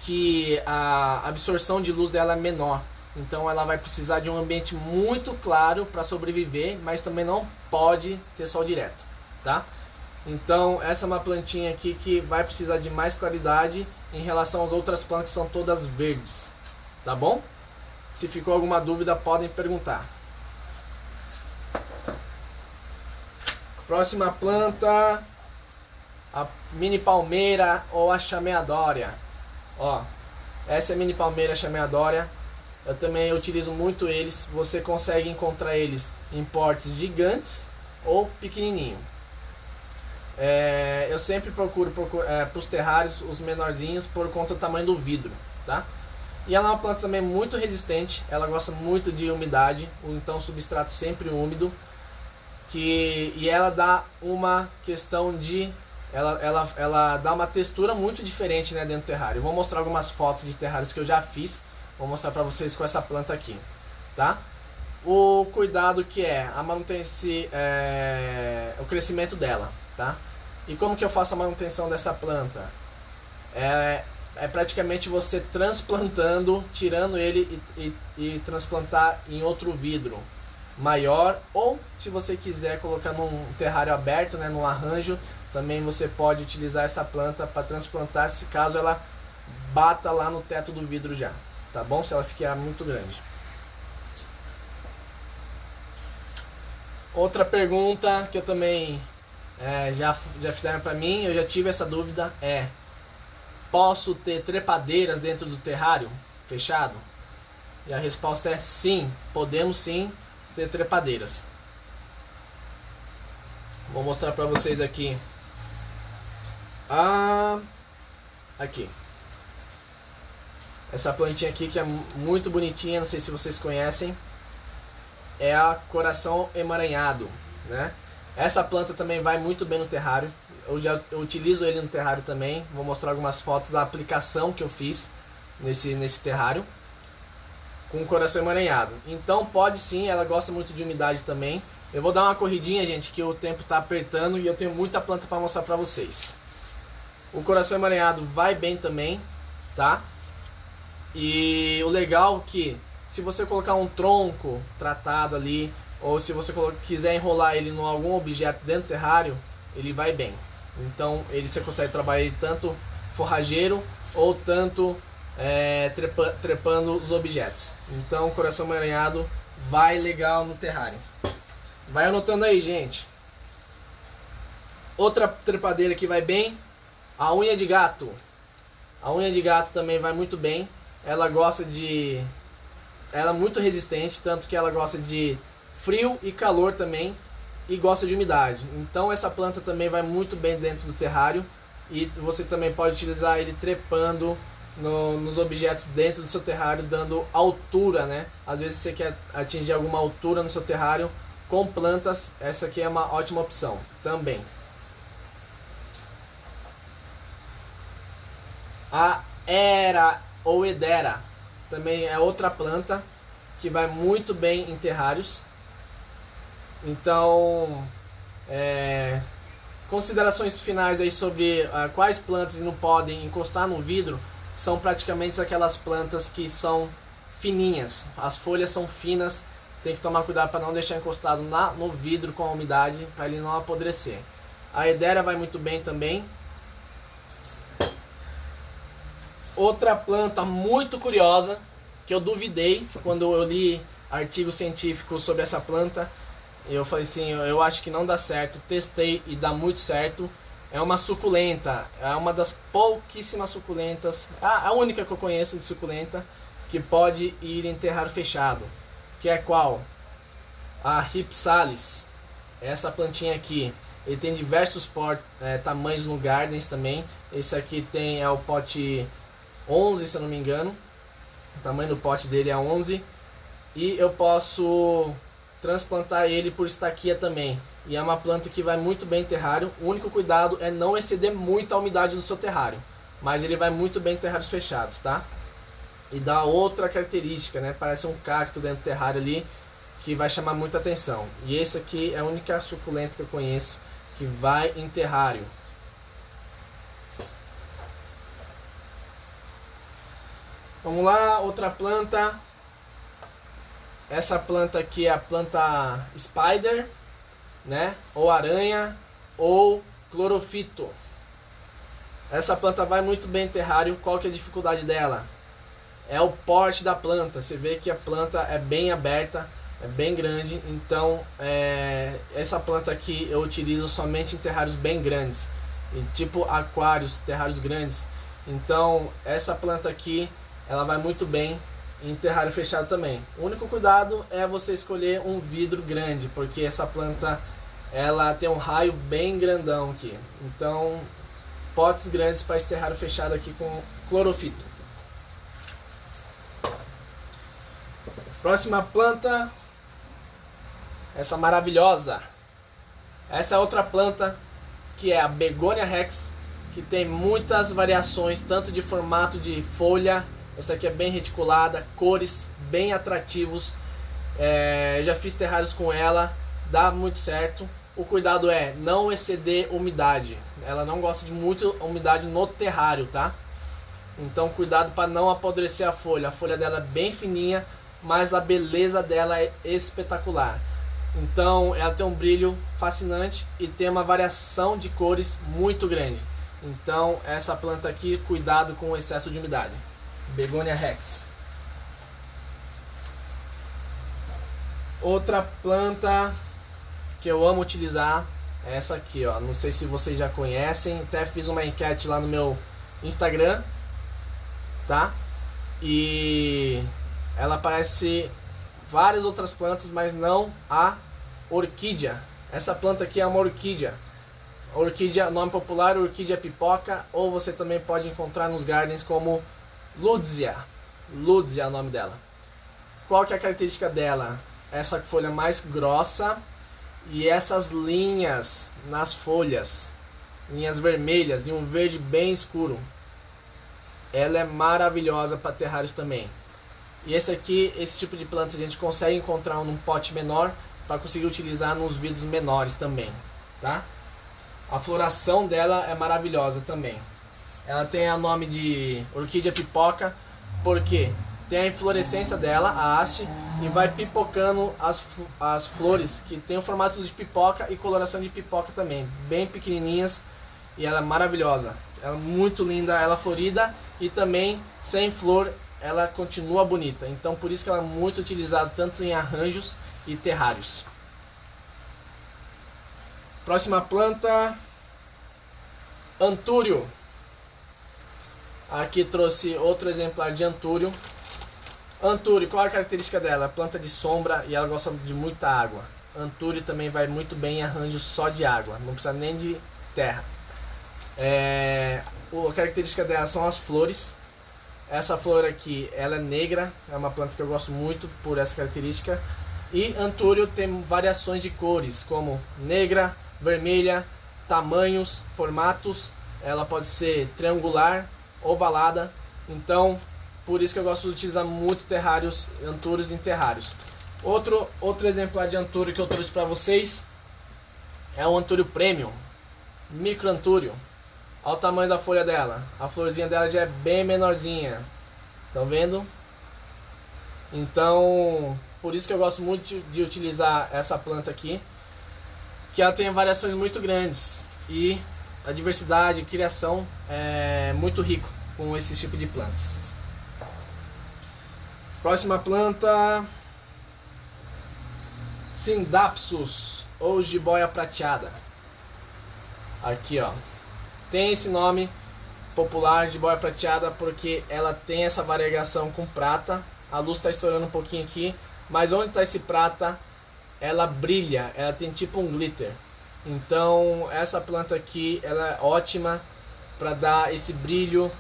Que a absorção de luz dela é menor. Então ela vai precisar de um ambiente muito claro para sobreviver, mas também não pode ter sol direto, tá? Então essa é uma plantinha aqui que vai precisar de mais claridade em relação às outras plantas que são todas verdes, tá bom? Se ficou alguma dúvida podem perguntar. Próxima planta, a mini palmeira ou a chameadória. Ó, essa é a mini palmeira chameadória. Eu também utilizo muito eles. Você consegue encontrar eles em portes gigantes ou pequenininho. Eu sempre procuro para os terrários os menorzinhos por conta do tamanho do vidro, tá? E ela é uma planta também muito resistente. Ela gosta muito de umidade, então substrato sempre úmido. E ela dá uma questão de ela dá uma textura muito diferente, né, dentro do terrário. Eu vou mostrar algumas fotos de terrários que eu já fiz. Vou mostrar para vocês com essa planta aqui, tá? O cuidado que é a manutenção, o crescimento dela, tá? E como que eu faço a manutenção dessa planta? É praticamente você transplantando, tirando ele e transplantar em outro vidro maior, ou se você quiser colocar num terrário aberto, né, num arranjo, também você pode utilizar essa planta para transplantar, se caso ela bata lá no teto do vidro já, tá bom? Se ela ficar muito grande. Outra pergunta que eu também já fizeram para mim, eu já tive essa dúvida, posso ter trepadeiras dentro do terrário fechado? E a resposta é sim, podemos sim ter trepadeiras. Vou mostrar para vocês aqui. Aqui. Essa plantinha aqui que é muito bonitinha, não sei se vocês conhecem. É a coração emaranhado, né? Essa planta também vai muito bem no terrário. Eu utilizo ele no terrário também. Vou mostrar algumas fotos da aplicação que eu fiz nesse terrário com o coração emaranhado. Então pode sim, ela gosta muito de umidade também. Eu vou dar uma corridinha, gente, que o tempo está apertando e eu tenho muita planta para mostrar para vocês. O coração emaranhado vai bem também, tá? E o legal é que se você colocar um tronco tratado ali, ou se você quiser enrolar ele em algum objeto dentro do terrário, ele vai bem. Então você consegue trabalhar ele tanto forrageiro ou tanto trepando os objetos. Então o coração emaranhado vai legal no terrário. Vai anotando aí, gente. Outra trepadeira que vai bem, a unha de gato. A unha de gato também vai muito bem. Ela é muito resistente, tanto que ela gosta de frio e calor também, e gosta de umidade. Então essa planta também vai muito bem dentro do terrário, e você também pode utilizar ele trepando nos objetos dentro do seu terrário, dando altura, né? Às vezes você quer atingir alguma altura no seu terrário com plantas, essa aqui é uma ótima opção também. A Era ou Edera também é outra planta que vai muito bem em terrários. Então, considerações finais aí sobre quais plantas não podem encostar no vidro. São praticamente aquelas plantas que são fininhas, as folhas são finas, tem que tomar cuidado para não deixar encostado no vidro com a umidade, para ele não apodrecer. A Edera vai muito bem também. Outra planta muito curiosa, que eu duvidei quando eu li artigos científicos sobre essa planta, eu falei assim, eu acho que não dá certo, testei e dá muito certo. É uma suculenta, é uma das pouquíssimas suculentas, a única que eu conheço de suculenta, que pode ir em terrário fechado. Que é qual? A Rhipsalis. Essa plantinha aqui. Ele tem diversos tamanhos no Gardens também. Esse aqui é o pote 11, se eu não me engano. O tamanho do pote dele é 11. E eu posso transplantar ele por estaquia também. E é uma planta que vai muito bem em terrário. O único cuidado é não exceder muito a umidade do seu terrário. Mas ele vai muito bem em terrários fechados, tá? E dá outra característica, né? Parece um cacto dentro do terrário ali, que vai chamar muita atenção. E esse aqui é a única suculenta que eu conheço que vai em terrário. Vamos lá, outra planta. Essa planta aqui é a planta Spider, né? Ou aranha, ou clorofito. Essa planta vai muito bem em terrário. Qual que é a dificuldade dela? É o porte da planta. Você vê que a planta é bem aberta. é bem grande, então essa planta aqui eu utilizo somente em terrários bem grandes, em tipo aquários, terrários grandes. Então essa planta aqui ela vai muito bem em terrário fechado também. O único cuidado é você escolher um vidro grande, porque essa planta ela tem um raio bem grandão aqui. Então potes grandes para esse terrário fechado aqui com clorofito. Próxima planta, essa maravilhosa. Essa é outra planta que é a Begonia Rex, que tem muitas variações, tanto de formato de folha. Essa aqui é bem reticulada, cores bem atrativos. Já fiz terrários com ela, dá muito certo. O cuidado é não exceder umidade. Ela não gosta de muita umidade no terrário, tá? Então cuidado para não apodrecer a folha. A folha dela é bem fininha, mas a beleza dela é espetacular. Então ela tem um brilho fascinante e tem uma variação de cores muito grande. Então essa planta aqui, cuidado com o excesso de umidade. Begonia Rex. Outra planta que eu amo utilizar é essa aqui, ó. Não sei se vocês já conhecem, até fiz uma enquete lá no meu Instagram, tá? E ela parece várias outras plantas, mas não a orquídea. Essa planta aqui é uma orquídea. Orquídea, nome popular, orquídea pipoca, ou você também pode encontrar nos gardens como Ludzia. Ludzia é o nome dela. Qual que é a característica dela? Essa folha mais grossa e essas linhas nas folhas, linhas vermelhas e um verde bem escuro. Ela é maravilhosa para terrários também. E esse tipo de planta a gente consegue encontrar num pote menor para conseguir utilizar nos vidros menores também, tá? A floração dela é maravilhosa também. Ela tem o nome de orquídea pipoca porque tem a inflorescência dela, a haste, e vai pipocando as flores que tem o formato de pipoca e coloração de pipoca também, bem pequenininhas, e ela é maravilhosa. Ela é muito linda, ela é florida e também sem flor ela continua bonita. Então por isso que ela é muito utilizada tanto em arranjos e terrários. Próxima planta, Antúrio. Aqui trouxe outro exemplar de Antúrio. Antúrio, qual é a característica dela? Planta de sombra e ela gosta de muita água. Antúrio também vai muito bem em arranjos só de água, não precisa nem de terra. A característica dela são as flores. Essa flor aqui, ela é negra, é uma planta que eu gosto muito por essa característica. E Antúrio tem variações de cores, como negra, vermelha, tamanhos, formatos. Ela pode ser triangular, ovalada. Então, por isso que eu gosto de utilizar muito terrários, Antúrios em terrários. Outro exemplar de Antúrio que eu trouxe para vocês é o Antúrio Premium, Micro Antúrio. Olha o tamanho da folha dela. A florzinha dela já é bem menorzinha. Estão vendo? Então, por isso que eu gosto muito de utilizar essa planta aqui, que ela tem variações muito grandes e a diversidade e criação é muito rico com esse tipo de plantas. Próxima planta, Sindapsus ou jiboia prateada. Aqui, ó. Tem esse nome popular de jiboia prateada porque ela tem essa variação com prata. A luz está estourando um pouquinho aqui, mas onde está esse prata, ela brilha, ela tem tipo um glitter. Então essa planta aqui, ela é ótima para dar esse brilho,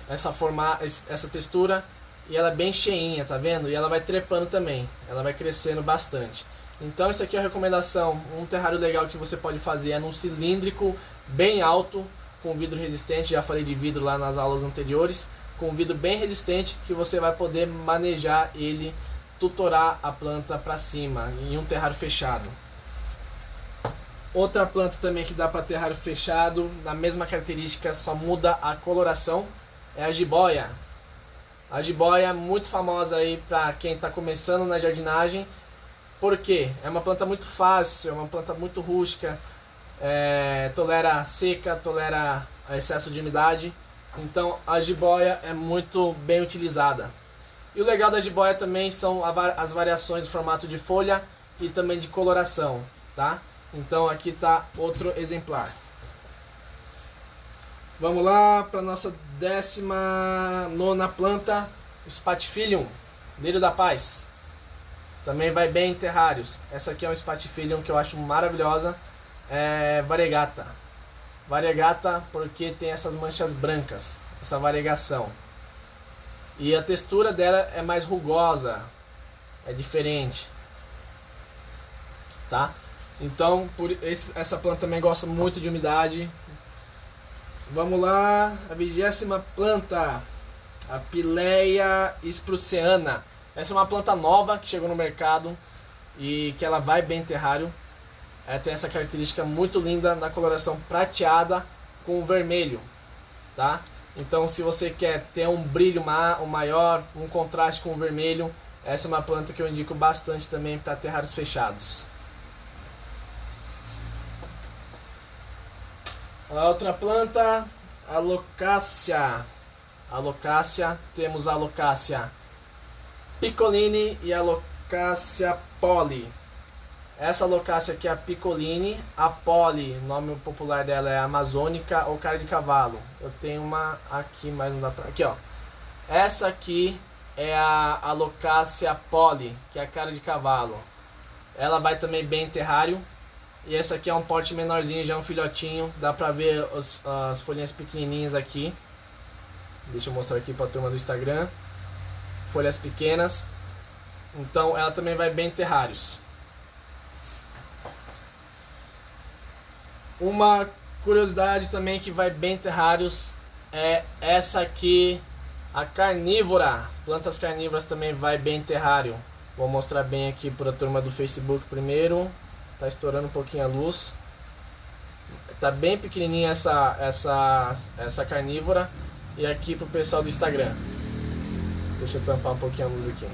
essa textura, e ela é bem cheinha, tá vendo? E ela vai trepando também, ela vai crescendo bastante. Então isso aqui é a recomendação. Um terrário legal que você pode fazer é num cilíndrico bem alto, com vidro resistente. Já falei de vidro lá nas aulas anteriores. Com vidro bem resistente, que você vai poder manejar ele, tutorar a planta para cima em um terrário fechado. Outra planta também que dá para terrário fechado, na mesma característica, só muda a coloração, é a jiboia. A jiboia é muito famosa aí para quem está começando na jardinagem. Porque é uma planta muito fácil, é uma planta muito rústica, tolera seca, tolera excesso de umidade. Então a jiboia é muito bem utilizada. E o legal da jiboia também são as variações do formato de folha e também de coloração, tá? Então aqui tá outro exemplar. Vamos lá para nossa 19ª planta, o Spathiphyllum, lírio da paz. Também vai bem em terrários. Essa aqui é um Spathiphyllum que eu acho maravilhosa, é variegata. Variegata porque tem essas manchas brancas, essa variegação. E a textura dela é mais rugosa, é diferente, tá? Então essa planta também gosta muito de umidade. Vamos lá, a 20ª planta, a Pileia spruceana. Essa é uma planta nova que chegou no mercado e que ela vai bem em terrário. Ela tem essa característica muito linda na coloração prateada com vermelho, tá? Então se você quer ter um brilho maior, um contraste com o vermelho, essa é uma planta que eu indico bastante também para terrários fechados. A outra planta, a Locácia. A Locácia, temos a Locácia Piccoline e a Locácia Poli. Essa Locácia aqui é a Piccoline, a Poli, o nome popular dela é Amazônica ou cara de cavalo. Eu tenho uma aqui, mas não dá pra... Aqui, ó. Essa aqui é a Locácia Poli, que é a cara de cavalo. Ela vai também bem em terrário. E essa aqui é um porte menorzinho, já é um filhotinho. Dá pra ver as folhinhas pequenininhas aqui. Deixa eu mostrar aqui pra turma do Instagram. Folhas pequenas. Então ela também vai bem em terrários. Uma curiosidade também que vai bem em terrários é essa aqui, a carnívora. Plantas carnívoras também vai bem em terrário. Vou mostrar bem aqui para a turma do Facebook primeiro. Tá estourando um pouquinho a luz. Tá bem pequenininha essa carnívora. E aqui pro pessoal do Instagram. Deixa eu tampar um pouquinho a luz aqui.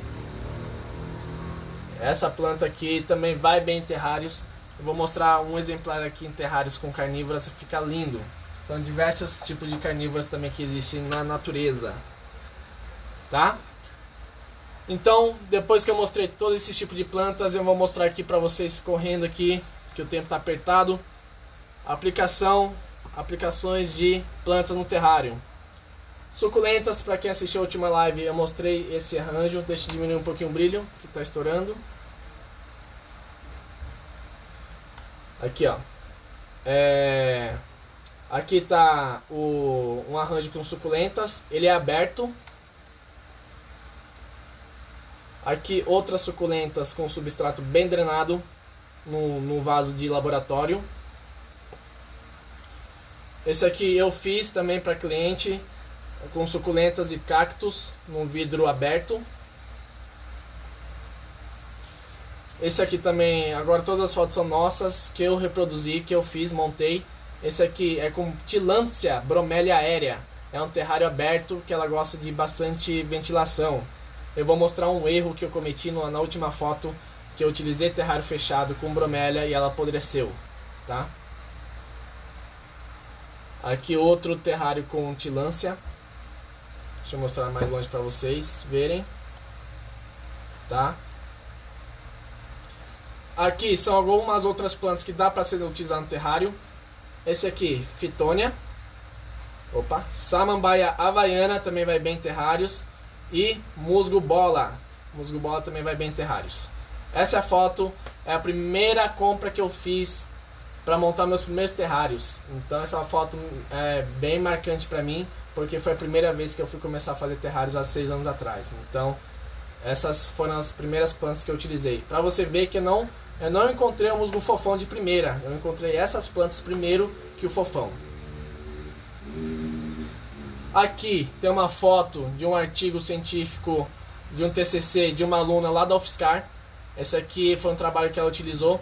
Essa planta aqui também vai bem em terrários. Eu vou mostrar um exemplar aqui em terrários com carnívoras, fica lindo. São diversos tipos de carnívoras também que existem na natureza, tá? Então, depois que eu mostrei todos esses tipos de plantas, eu vou mostrar aqui para vocês correndo aqui, que o tempo está apertado. Aplicações de plantas no terrário. Suculentas, para quem assistiu a última live, eu mostrei esse arranjo. Deixa eu diminuir um pouquinho o brilho, que está estourando. Aqui, ó. Aqui tá um arranjo com suculentas. Ele é aberto. Aqui outras suculentas com substrato bem drenado no vaso de laboratório. Esse aqui eu fiz também para cliente com suculentas e cactos num vidro aberto. Esse aqui também, agora todas as fotos são nossas, que eu reproduzi, que eu fiz, montei. Esse aqui é com Tillandsia bromélia aérea. É um terrário aberto que ela gosta de bastante ventilação. Eu vou mostrar um erro que eu cometi na última foto, que eu utilizei terrário fechado com bromélia e ela apodreceu, tá? Aqui outro terrário com Tillandsia. Deixa eu mostrar mais longe para vocês verem, tá? Aqui são algumas outras plantas que dá para ser utilizado no terrário. Esse aqui, Phytonia. Opa, Samambaia havaiana também vai bem em terrários. E musgo bola. Musgo bola também vai bem em terrários. Essa foto é a primeira compra que eu fiz para montar meus primeiros terrários. Então essa foto é bem marcante para mim, porque foi a primeira vez que eu fui começar a fazer terrários há 6 anos atrás. Então essas foram as primeiras plantas que eu utilizei. Para você ver que eu não encontrei o musgo fofão de primeira. Eu encontrei essas plantas primeiro que o fofão. Aqui tem uma foto de um artigo científico de um TCC de uma aluna lá da UFSCar. Esse aqui foi um trabalho que ela utilizou.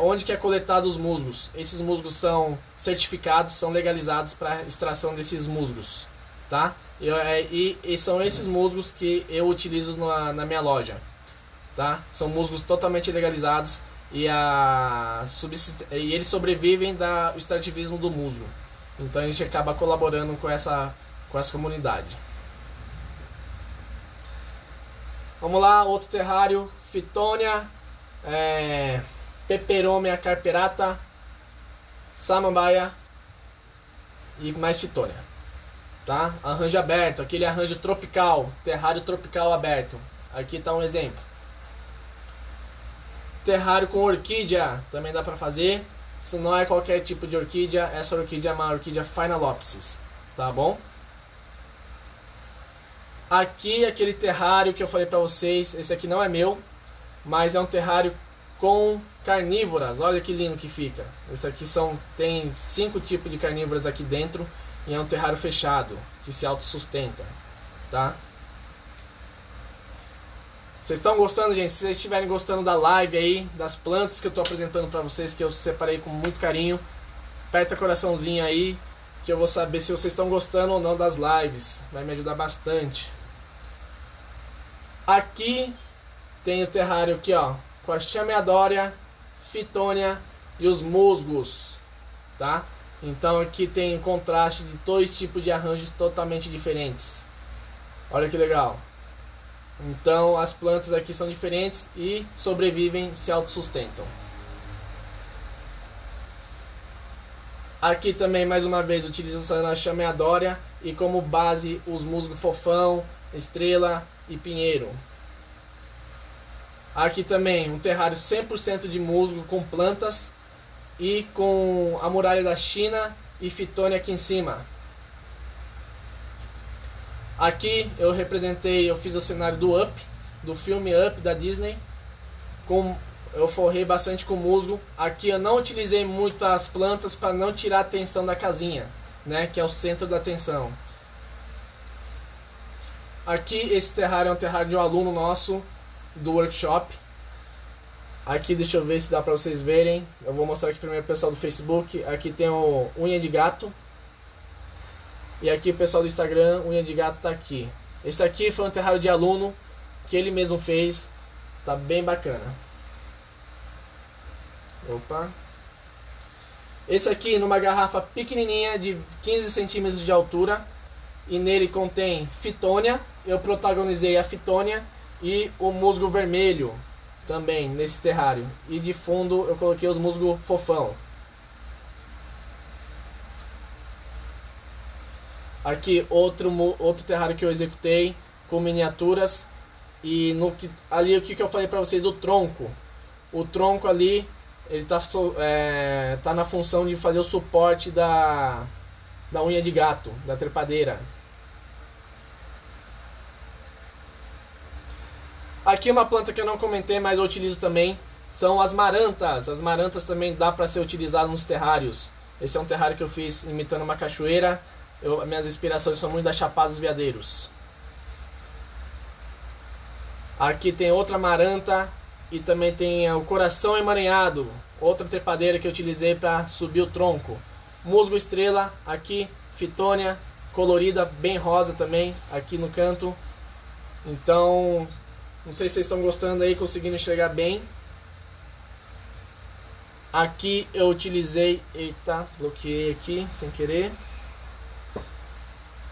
Onde que é coletado os musgos. Esses musgos são certificados, são legalizados para extração desses musgos, tá? E são esses musgos que eu utilizo na minha loja, tá? São musgos totalmente legalizados e eles sobrevivem do extrativismo do musgo. Então a gente acaba colaborando com essa comunidade. Vamos lá, outro terrário, Phytonia, Peperomia carperata, Samambaia e mais Phytonia, tá? Arranjo aberto, aquele arranjo tropical, terrário tropical aberto. Aqui está um exemplo. Terrário com orquídea, também dá para fazer. Se não é qualquer tipo de orquídea, essa orquídea é uma orquídea Phalaenopsis, tá bom? Aqui aquele terrário que eu falei para vocês, esse aqui não é meu, mas é um terrário com carnívoras. Olha que lindo que fica. Esse aqui tem 5 tipos de carnívoras aqui dentro e é um terrário fechado que se autossustenta, tá? Vocês estão gostando, gente? Se vocês estiverem gostando da live aí, das plantas que eu estou apresentando para vocês, que eu separei com muito carinho, aperta coraçãozinho aí, que eu vou saber se vocês estão gostando ou não das lives. Vai me ajudar bastante. Aqui tem o terrário aqui, ó, com a chameadória, Phytonia e os musgos, tá? Então aqui tem o contraste de 2 tipos de arranjos totalmente diferentes. Olha que legal. Então as plantas aqui são diferentes e sobrevivem, se autossustentam. Aqui também, mais uma vez, utilização da chameadória e como base os musgo fofão, estrela e pinheiro. Aqui também um terrário 100% de musgo com plantas e com a muralha da China e Phytonia aqui em cima. Aqui eu fiz o cenário do Up, do filme Up da Disney. Eu forrei bastante com musgo. Aqui eu não utilizei muitas plantas para não tirar a atenção da casinha, né, que é o centro da atenção. Aqui esse terrário é um terrário de um aluno nosso do workshop. Aqui deixa eu ver se dá para vocês verem. Eu vou mostrar aqui primeiro o pessoal do Facebook. Aqui tem o Unha de Gato. E aqui o pessoal do Instagram, Unha de Gato tá aqui. Esse aqui foi um terrário de aluno que ele mesmo fez. Tá bem bacana. Opa. Esse aqui numa garrafa pequenininha de 15 centímetros de altura. E nele contém Phytonia. Eu protagonizei a Phytonia e o musgo vermelho também nesse terrário. E de fundo eu coloquei os musgo fofão. Aqui outro terrário que eu executei com miniaturas. E ali o que eu falei para vocês, o tronco. O tronco ali, ele tá na função de fazer o suporte da unha de gato, da trepadeira. Aqui uma planta que eu não comentei, mas eu utilizo também, são as marantas. As marantas também dá para ser utilizado nos terrários. Esse é um terrário que eu fiz imitando uma cachoeira. Minhas inspirações são muito da Chapada dos Veadeiros. Aqui tem outra maranta e também tem o coração emaranhado, outra trepadeira que eu utilizei para subir o tronco. Musgo estrela, aqui Phytonia, colorida, bem rosa também, aqui no canto. Então, não sei se vocês estão gostando aí, conseguindo enxergar bem. Aqui eu utilizei, eita, bloqueei aqui sem querer.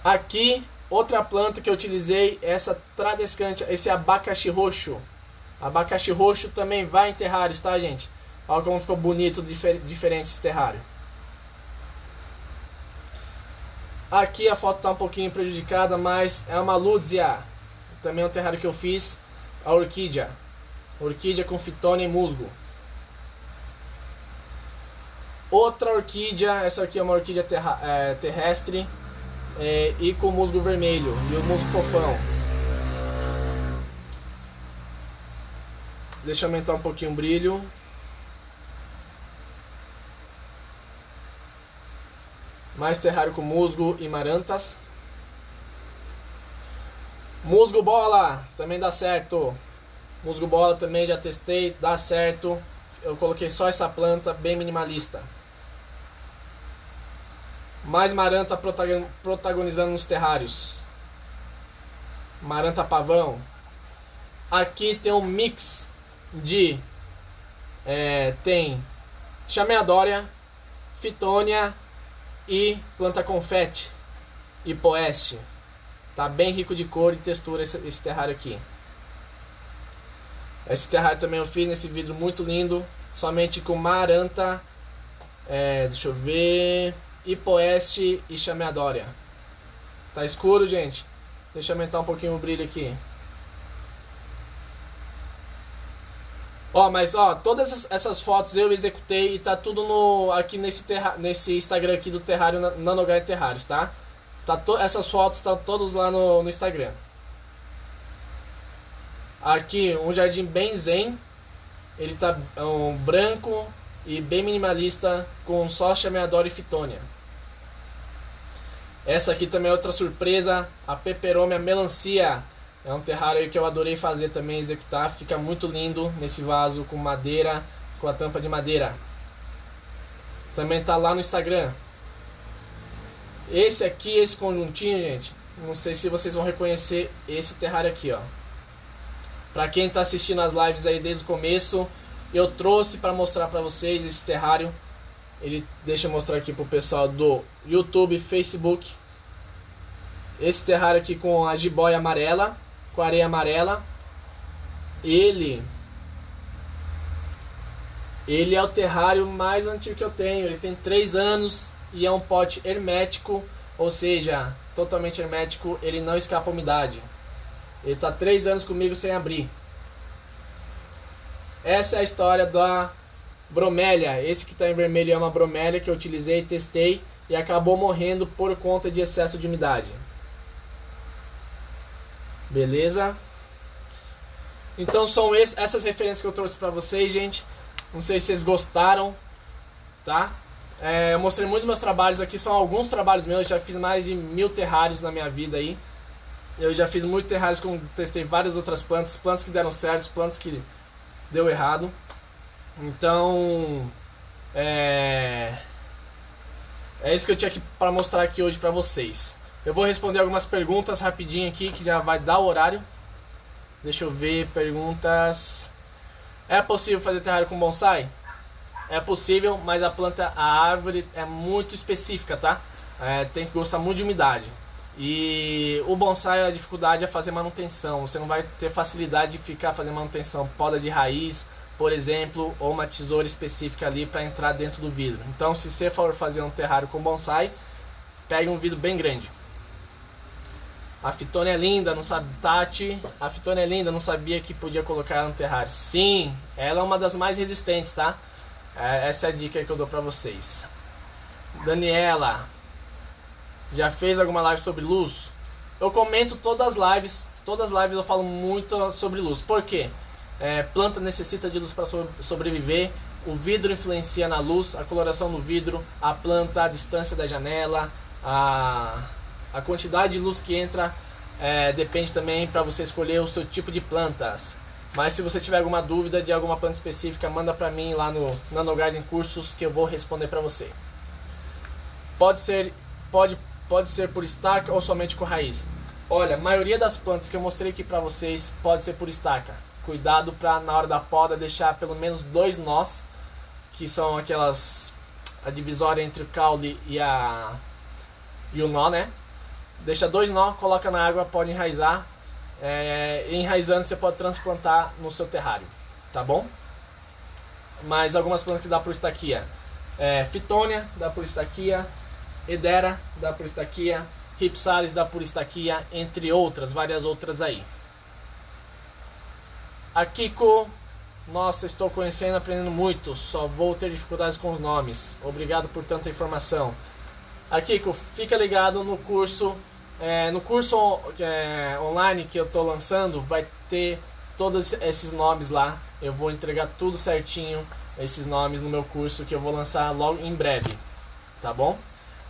Aqui, outra planta que eu utilizei, essa Tradescantia, esse abacaxi roxo. Abacaxi roxo também vai em terrários, tá, gente? Olha como ficou bonito, diferente esse terrário. Aqui a foto está um pouquinho prejudicada, mas é uma Ludzia. Também é um terrário que eu fiz, a orquídea. Orquídea com Phytonia e musgo. Outra orquídea, essa aqui é uma orquídea terrestre. E com musgo vermelho e o musgo fofão. Deixa eu aumentar um pouquinho o brilho. Mais terrário com musgo e marantas. Musgo bola também dá certo. Musgo bola também já testei, dá certo. Eu coloquei só essa planta, bem minimalista. Mais maranta protagonizando nos terrários. Maranta pavão. Aqui tem um mix de tem chameadória, Phytonia e planta confete e poeste. Tá bem rico de cor e textura esse terrário aqui. Esse terrário também eu fiz nesse vidro muito lindo, somente com maranta, deixa eu ver, hipoeste e chameadória. Tá escuro, gente? Deixa eu aumentar um pouquinho o brilho aqui. Ó, mas ó, todas essas fotos eu executei e tá tudo aqui nesse Instagram aqui do Terrário Nanogard Terrários, tá? Essas fotos estão todas lá no Instagram. Aqui um jardim bem zen, ele tá branco e bem minimalista com só chameadora e fitônia. Essa aqui também é outra surpresa, a peperômia melancia. É um terrário aí que eu adorei fazer também, executar. Fica muito lindo nesse vaso com madeira, com a tampa de madeira. Também tá lá no Instagram. Esse aqui, esse conjuntinho, gente, não sei se vocês vão reconhecer esse terrário aqui, ó. Pra quem tá assistindo as lives aí desde o começo, eu trouxe para mostrar para vocês esse terrário. Deixa eu mostrar aqui pro pessoal do YouTube, Facebook. Esse terrário aqui com a jiboia amarela, com areia amarela. Ele é o terrário mais antigo que eu tenho. Ele tem 3 anos e é um pote hermético, ou seja, totalmente hermético, ele não escapa umidade. Ele está 3 anos comigo sem abrir. Essa é a história da bromélia. Esse que está em vermelho é uma bromélia que eu utilizei, testei e acabou morrendo por conta de excesso de umidade. Beleza? Então são essas referências que eu trouxe para vocês, gente. Não sei se vocês gostaram, tá? Eu mostrei muito meus trabalhos aqui, são alguns trabalhos meus. Eu já fiz mais de 1000 terrários na minha vida aí. Eu já fiz muitos terrários, testei várias outras plantas que deram certo, plantas que deu errado. Então é isso que eu tinha aqui para mostrar aqui hoje para vocês. Eu vou responder algumas perguntas rapidinho aqui, que já vai dar o horário. Deixa eu ver, perguntas. É possível fazer terrário com bonsai? É possível, mas a árvore é muito específica, tá? Tem que gostar muito de umidade. E o bonsai, a dificuldade é fazer manutenção. Você não vai ter facilidade de ficar fazendo manutenção. Poda de raiz, por exemplo, ou uma tesoura específica ali para entrar dentro do vidro. Então, se você for fazer um terrário com bonsai, pegue um vidro bem grande. A fitônia é linda, não sabe, Tati? A fitônia é linda, não sabia que podia colocar ela no terrário. Sim, ela é uma das mais resistentes, tá? Essa é a dica que eu dou pra vocês. Daniela, já fez alguma live sobre luz? Eu comento todas as lives eu falo muito sobre luz. Por quê? Planta necessita de luz para sobreviver. O vidro influencia na luz, a coloração do vidro, a planta, a distância da janela, a quantidade de luz que entra depende também para você escolher o seu tipo de plantas. Mas se você tiver alguma dúvida de alguma planta específica, manda para mim lá no Nanogarden Cursos que eu vou responder para você. Pode ser por estaca ou somente com raiz? Olha, a maioria das plantas que eu mostrei aqui para vocês pode ser por estaca. Cuidado para na hora da poda deixar pelo menos 2 nós, que são a divisória entre o caule e o nó, né? Deixa 2 nós, coloca na água, pode enraizar. Enraizando você pode transplantar no seu terrário, tá bom? Mas algumas plantas que dá por estaquia, fitônia dá por estaquia, edera dá por estaquia, ripsalis dá por estaquia, entre outras, várias outras aí. A Kiko, nossa, estou conhecendo e aprendendo muito, só vou ter dificuldades com os nomes, obrigado por tanta informação. A Kiko, fica ligado no curso. No curso online que eu estou lançando, vai ter todos esses nomes lá. Eu vou entregar tudo certinho, esses nomes no meu curso que eu vou lançar logo em breve, tá bom?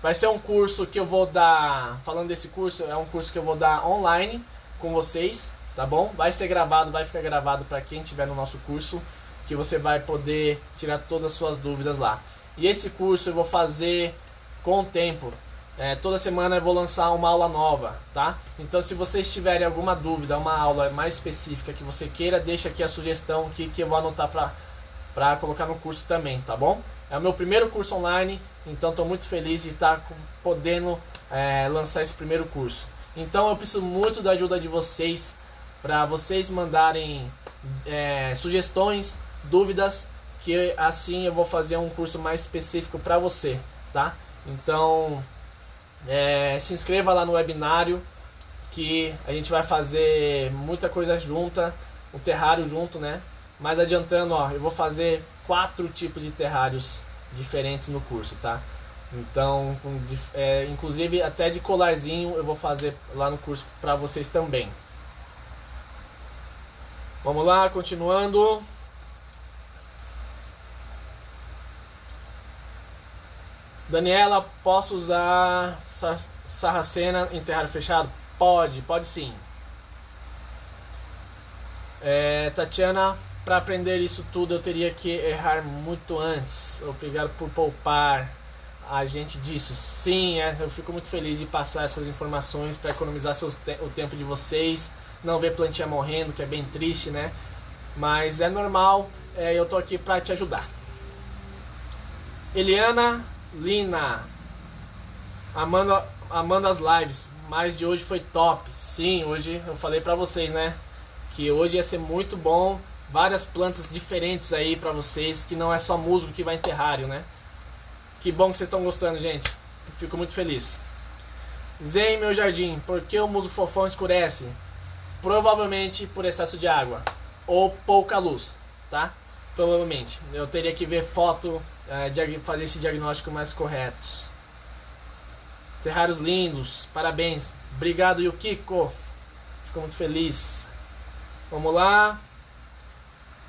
Vai ser um curso que eu vou dar, falando desse curso, é um curso que eu vou dar online com vocês, tá bom? Vai ser gravado, vai ficar gravado para quem estiver no nosso curso, que você vai poder tirar todas as suas dúvidas lá. E esse curso eu vou fazer com o tempo. Toda semana eu vou lançar uma aula nova, tá? Então se vocês tiverem alguma dúvida, uma aula mais específica que você queira, deixa aqui a sugestão que eu vou anotar pra colocar no curso também, tá bom? É o meu primeiro curso online, então estou muito feliz de estar podendo lançar esse primeiro curso. Então eu preciso muito da ajuda de vocês para vocês mandarem sugestões, dúvidas, que assim eu vou fazer um curso mais específico para você, tá? Então se inscreva lá no webinário, que a gente vai fazer muita coisa junta, o terrário junto, né? Mas adiantando, ó, eu vou fazer 4 tipos de terrários diferentes no curso, tá? Então, inclusive até de colarzinho eu vou fazer lá no curso para vocês também. Vamos lá, continuando. Daniela, posso usar sarracena em terrário fechado? Pode sim. Tatiana, para aprender isso tudo eu teria que errar muito antes. Obrigado por poupar a gente disso. Sim, eu fico muito feliz de passar essas informações para economizar o tempo de vocês, não ver plantinha morrendo, que é bem triste, né? Mas é normal, eu tô aqui para te ajudar. Eliana Lina, amando as lives, mas de hoje foi top. Sim, hoje eu falei para vocês, né? Que hoje ia ser muito bom, várias plantas diferentes aí para vocês, que não é só musgo que vai em terrário, né? Que bom que vocês estão gostando, gente. Fico muito feliz. Zen, meu jardim, por que o musgo fofão escurece? Provavelmente por excesso de água ou pouca luz, tá? Provavelmente. Eu teria que ver foto, fazer esse diagnóstico mais correto. Terrários lindos, parabéns. Obrigado, Yukiko. Fico muito feliz. Vamos lá.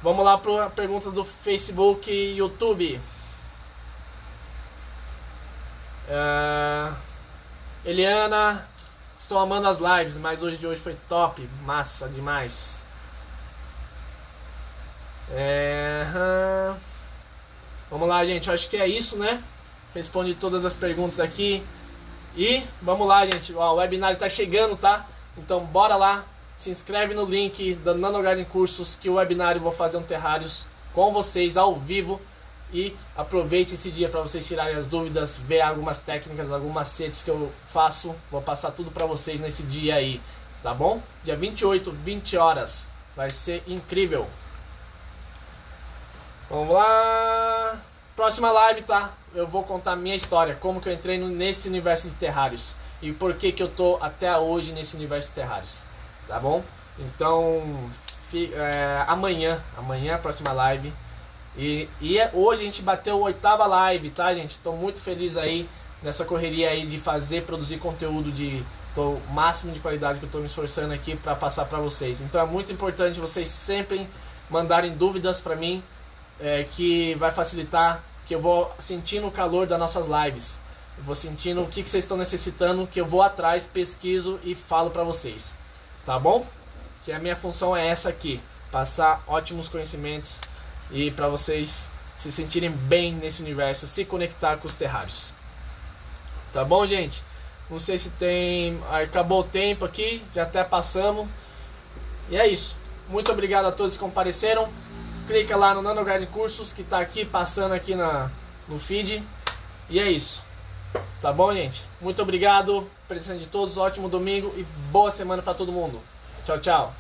Vamos lá para perguntas do Facebook e YouTube. Eliana, estou amando as lives, mas hoje de hoje foi top, massa demais. Vamos lá, gente, eu acho que é isso, né? Respondi todas as perguntas aqui. E vamos lá, gente, ó, o webinário está chegando, tá? Então bora lá, se inscreve no link da Nanogarden Cursos, que o webinário eu vou fazer um terrários com vocês ao vivo. E aproveite esse dia para vocês tirarem as dúvidas, ver algumas técnicas, algumas macetes que eu faço. Vou passar tudo para vocês nesse dia aí, tá bom? Dia 28, 20 horas. Vai ser incrível. Vamos lá. Próxima live, tá? Eu vou contar a minha história, como que eu entrei nesse universo de terrários e por que que eu tô até hoje nesse universo de terrários, tá bom? Então, amanhã a próxima live. E hoje a gente bateu a 8ª live, tá, gente? Estou muito feliz aí nessa correria aí de produzir conteúdo o máximo de qualidade que eu estou me esforçando aqui para passar para vocês. Então é muito importante vocês sempre mandarem dúvidas para mim, que vai facilitar, que eu vou sentindo o calor das nossas lives. Eu vou sentindo o que vocês estão necessitando, que eu vou atrás, pesquiso e falo para vocês, tá bom? Que a minha função é essa aqui, passar ótimos conhecimentos e para vocês se sentirem bem nesse universo, se conectar com os terrários. Tá bom, gente? Não sei se acabou o tempo aqui, já até passamos. E é isso. Muito obrigado a todos que compareceram. Clica lá no Nanogarden Cursos, que tá aqui, passando aqui no feed. E é isso. Tá bom, gente? Muito obrigado. Presença de todos, ótimo domingo e boa semana para todo mundo. Tchau, tchau.